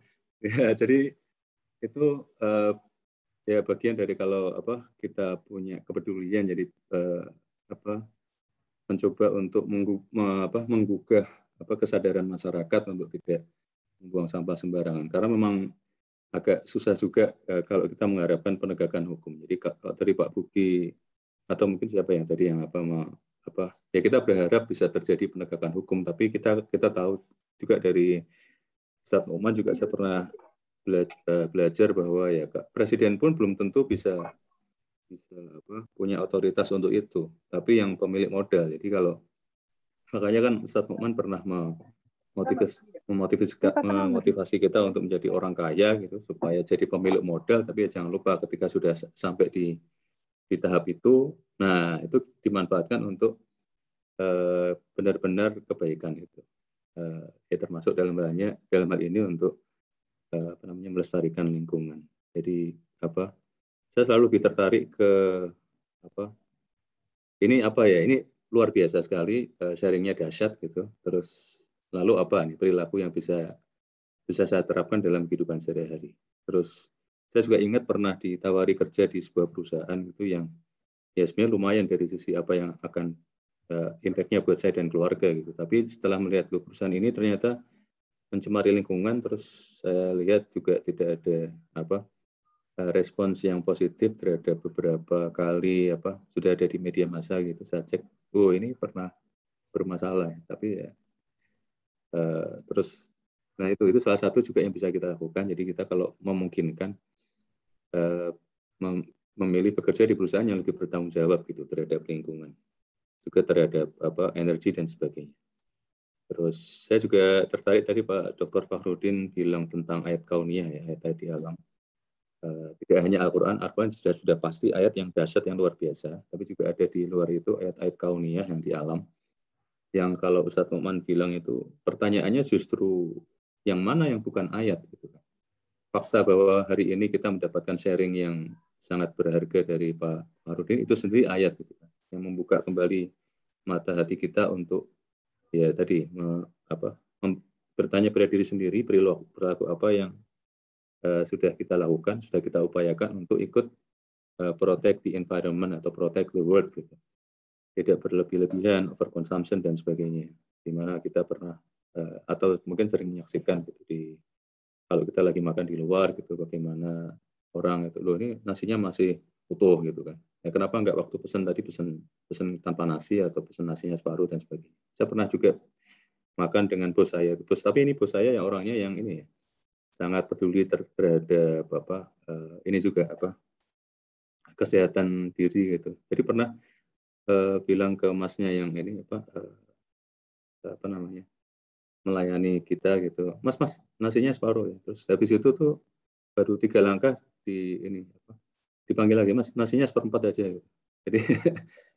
Ya, jadi itu ya bagian dari kalau kita punya kepedulian, jadi mencoba untuk menggugah kesadaran masyarakat untuk tidak membuang sampah sembarangan. Karena memang agak susah juga kalau kita mengharapkan penegakan hukum. Jadi kalau tadi Pak Buki atau mungkin siapa yang tadi yang ya kita berharap bisa terjadi penegakan hukum, tapi kita tahu juga dari Ustadz Muhammad juga saya pernah belajar bahwa ya Presiden pun belum tentu bisa punya otoritas untuk itu, tapi yang pemilik modal. Jadi makanya kan Ustadz Muhammad pernah memotivasi kita untuk menjadi orang kaya gitu, supaya jadi pemilik modal, tapi jangan lupa ketika sudah sampai di tahap itu, nah itu dimanfaatkan untuk benar-benar kebaikan itu, ya termasuk dalam hal ini untuk melestarikan lingkungan. Jadi saya selalu lebih tertarik ke ini luar biasa sekali, sharingnya dahsyat gitu. Terus lalu perilaku yang bisa saya terapkan dalam kehidupan sehari-hari. Terus saya juga ingat pernah ditawari kerja di sebuah perusahaan itu yang ya sebenarnya lumayan dari sisi apa yang akan impact-nya buat saya dan keluarga gitu. Tapi setelah melihat perusahaan ini ternyata mencemari lingkungan, terus saya lihat juga tidak ada respons yang positif terhadap beberapa kali sudah ada di media massa gitu. Saya cek, ini pernah bermasalah, tapi ya terus nah itu salah satu juga yang bisa kita lakukan. Jadi kita kalau memungkinkan memilih bekerja di perusahaan yang lebih bertanggung jawab gitu terhadap lingkungan, juga terhadap energi dan sebagainya. Terus saya juga tertarik tadi Pak Dr. Fakhrudin bilang tentang ayat kauniyah ya, ayat di alam. Tidak hanya Al-Quran sudah pasti ayat yang dahsyat, yang luar biasa, tapi juga ada di luar itu ayat-ayat kauniyah yang di alam, yang kalau Ustadz Muhammad bilang itu pertanyaannya justru yang mana yang bukan ayat gitu kan. Fakta bahwa hari ini kita mendapatkan sharing yang sangat berharga dari Pak Fakhrudin itu sendiri ayat gitu kan, yang membuka kembali mata hati kita untuk ya tadi bertanya pada diri sendiri, perilaku apa yang sudah kita lakukan, sudah kita upayakan untuk ikut protect the environment atau protect the world gitu. Tidak berlebih-lebihan, overconsumption dan sebagainya. Di mana kita pernah atau mungkin sering menyaksikan gitu kalau kita lagi makan di luar gitu, bagaimana orang itu ini nasinya masih utuh gitu kan. Ya, kenapa nggak waktu pesan tanpa nasi atau pesan nasinya separuh dan sebagainya. Saya pernah juga makan dengan bos saya, tapi ini bos saya yang orangnya yang ini ya, sangat peduli terhadap ini juga kesehatan diri gitu. Jadi pernah bilang ke masnya yang ini apa namanya, melayani kita gitu, mas nasinya separuh ya. Terus habis itu tuh baru 3 langkah dipanggil lagi, mas nasinya 1/4 aja gitu. Jadi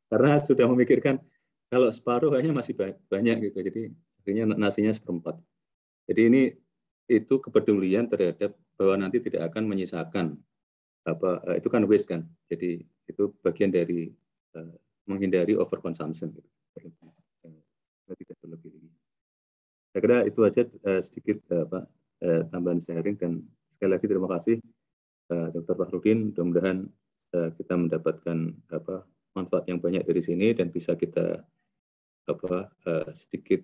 karena sudah memikirkan kalau separuh kayaknya masih banyak gitu, jadi akhirnya nasinya 1/4. Jadi itu kepedulian terhadap bahwa nanti tidak akan menyisakan itu kan waste kan. Jadi itu bagian dari menghindari overconsumption gitu. Tidak berlebih. Saya kira itu aja sedikit tambahan sharing, dan sekali lagi terima kasih Dr. Fakhrudin. Mudah-mudahan kita mendapatkan manfaat yang banyak dari sini dan bisa kita sedikit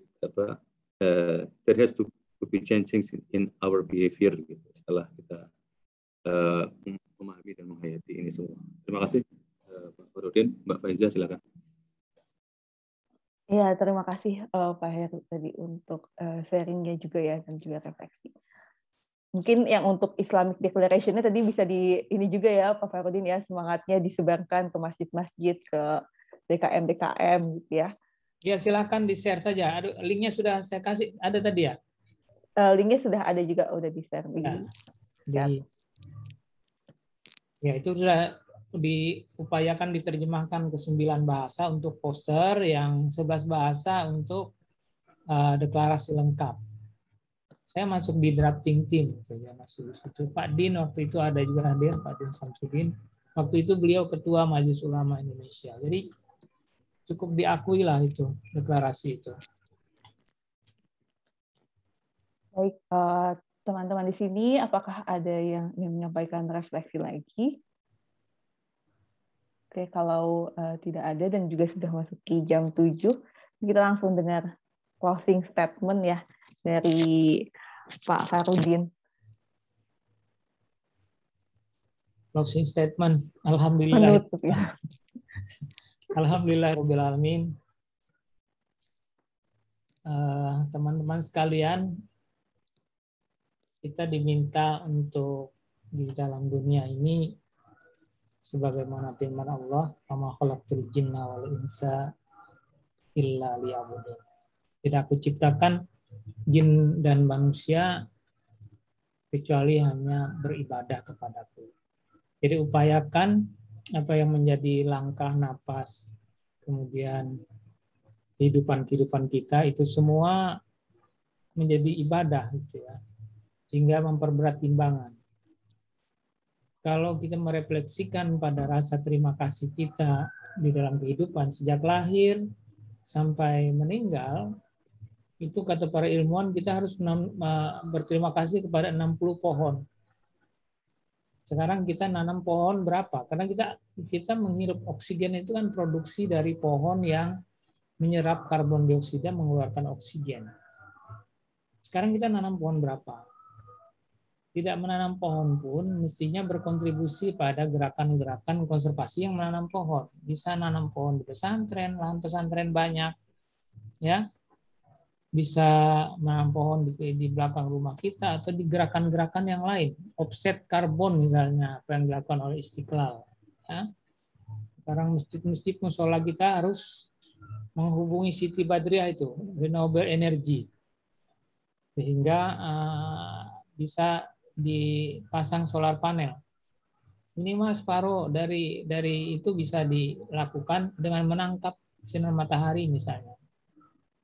there has to be changing in our behavior gitu, setelah kita memahami dan menghayati ini semua. Terima kasih Pak Fakhrudin. Mbak Faiza silakan. Ya, terima kasih Pak Heru tadi untuk sharingnya juga ya, dan juga refleksi. Mungkin yang untuk Islamic Declaration-nya tadi bisa ini juga ya Pak Fakhrudin ya, semangatnya disebarkan ke masjid-masjid, ke DKM gitu ya. Ya, silakan di-share saja. Linknya sudah saya kasih, ada tadi ya? Linknya sudah ada juga, udah di-share. Ya, itu sudah diupayakan diterjemahkan ke 9 bahasa untuk poster, yang 11 bahasa untuk deklarasi lengkap. Saya masuk di drafting team, saya masuk di situ. Pak Din waktu itu ada juga hadir, Pak Din Samsudin. Waktu itu beliau Ketua Majelis Ulama Indonesia. Jadi cukup diakui lah itu deklarasi itu. Baik, teman-teman di sini, apakah ada yang ingin menyampaikan refleksi lagi? Oke, kalau tidak ada dan juga sudah masuk di jam 7, kita langsung dengar closing statement ya dari Pak Fakhrudin. Closing statement, alhamdulillah. Menutup ya. Alhamdulillahirabbil alamin. Teman-teman sekalian, kita diminta untuk di dalam dunia ini sebagaimana firman Allah, "Wa khalaqtul jinna wal insa illa liya'budun." Tidak aku ciptakan jin dan manusia kecuali hanya beribadah kepadaku. Jadi upayakan apa yang menjadi langkah napas, kemudian kehidupan kita itu semua menjadi ibadah gitu ya, sehingga memperberat timbangan. Kalau kita merefleksikan pada rasa terima kasih kita di dalam kehidupan sejak lahir sampai meninggal, itu kata para ilmuwan kita harus berterima kasih kepada 60 pohon. Sekarang kita nanam pohon berapa? Karena kita menghirup oksigen itu kan produksi dari pohon yang menyerap karbon dioksida, mengeluarkan oksigen. Sekarang kita nanam pohon berapa? Tidak menanam pohon pun mestinya berkontribusi pada gerakan-gerakan konservasi yang menanam pohon. Bisa nanam pohon di pesantren, lahan pesantren banyak, ya. Bisa menanam pohon di belakang rumah kita atau di gerakan-gerakan yang lain. Offset karbon misalnya, apa yang dilakukan oleh Istiqlal. Ya. Sekarang masjid-masjid musola kita harus menghubungi Siti Badriah itu, renewable energy. Sehingga bisa dipasang solar panel. Minimal separuh dari itu bisa dilakukan dengan menangkap sinar matahari misalnya.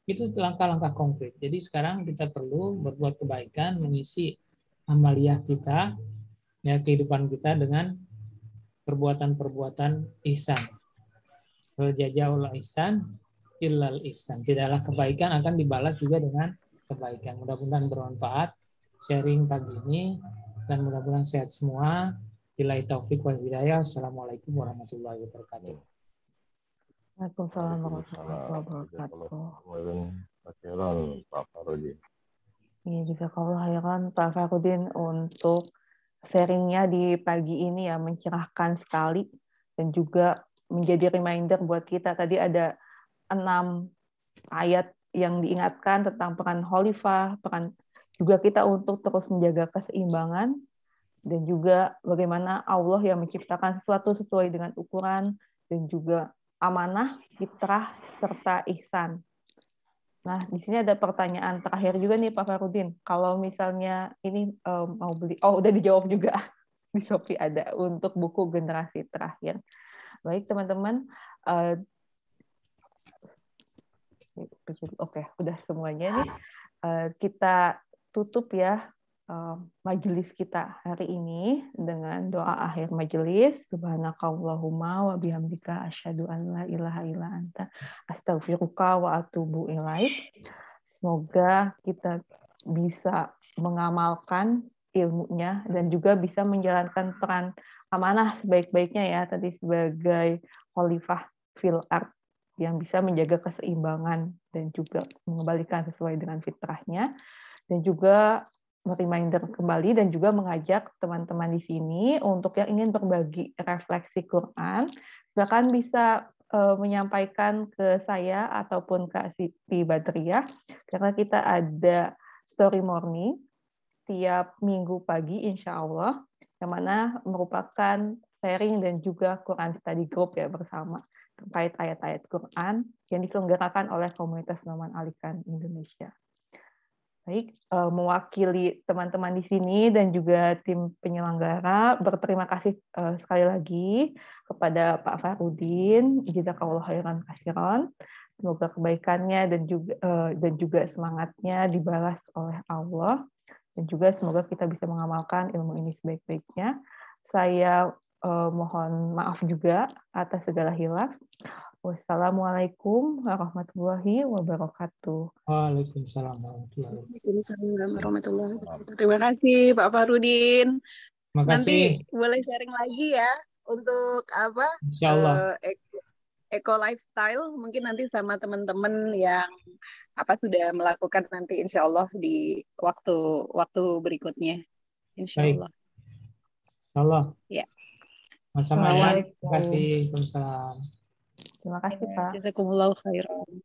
Itu langkah-langkah konkret. Jadi sekarang kita perlu berbuat kebaikan, mengisi amaliyah kita, ya, kehidupan kita dengan perbuatan-perbuatan ihsan. Jazaa'ul ihsan illal ihsan. Tidaklah kebaikan akan dibalas juga dengan kebaikan. Mudah-mudahan bermanfaat sharing pagi ini, dan mudah-mudahan sehat semua. Billahi taufik wal hidayah. Assalamualaikum warahmatullahi wabarakatuh. Waalaikumsalam warahmatullahi wabarakatuh. Pak Fakhrudin. Iya, jazakallahu khairan Pak Fakhrudin untuk sharingnya di pagi ini ya, mencerahkan sekali dan juga menjadi reminder buat kita. Tadi ada 6 ayat yang diingatkan tentang peran khalifah, peran juga kita untuk terus menjaga keseimbangan, dan juga bagaimana Allah yang menciptakan sesuatu sesuai dengan ukuran, dan juga amanah, fitrah, serta ihsan. Nah, di sini ada pertanyaan terakhir juga nih Pak Farudin. Kalau misalnya ini mau beli, udah dijawab juga di Shopee ada untuk buku generasi terakhir. Baik teman-teman, oke, udah semuanya nih. Kita tutup ya majelis kita hari ini dengan doa akhir majelis. Subhanakallahumma wa bihamdika asyhadu an la ilaha illa anta astaghfiruka wa atubu ilaik. Semoga kita bisa mengamalkan ilmunya dan juga bisa menjalankan peran amanah sebaik-baiknya ya, tadi sebagai khalifah fil ard yang bisa menjaga keseimbangan dan juga mengembalikan sesuai dengan fitrahnya, dan juga reminder kembali dan juga mengajak teman-teman di sini untuk yang ingin berbagi refleksi Quran, silakan bisa menyampaikan ke saya ataupun ke Siti Badriah, karena kita ada story morning tiap minggu pagi insya Allah, yang mana merupakan sharing dan juga Quran study group ya bersama terkait ayat-ayat Quran yang diselenggarakan oleh komunitas Noman Alikan Indonesia. Baik, mewakili teman-teman di sini dan juga tim penyelenggara, berterima kasih sekali lagi kepada Pak Farudin, jazakallahu khairan katsiran. Semoga kebaikannya dan juga semangatnya dibalas oleh Allah, dan juga semoga kita bisa mengamalkan ilmu ini sebaik-baiknya. Saya mohon maaf juga atas segala hilaf. Wassalamualaikum warahmatullahi wabarakatuh. Waalaikumsalam warahmatullahi wabarakatuh. Terima kasih Pak Farudin. Terima kasih. Nanti boleh sharing lagi ya untuk apa? Insyaallah. Eco lifestyle mungkin nanti sama teman-teman yang sudah melakukan nanti insya Allah di waktu berikutnya. Insya Allah. Insyaallah. Ya. Sama-sama ya. Terima kasih. Waalaikumsalam. Terima kasih Pak. Jazakumullah khairan.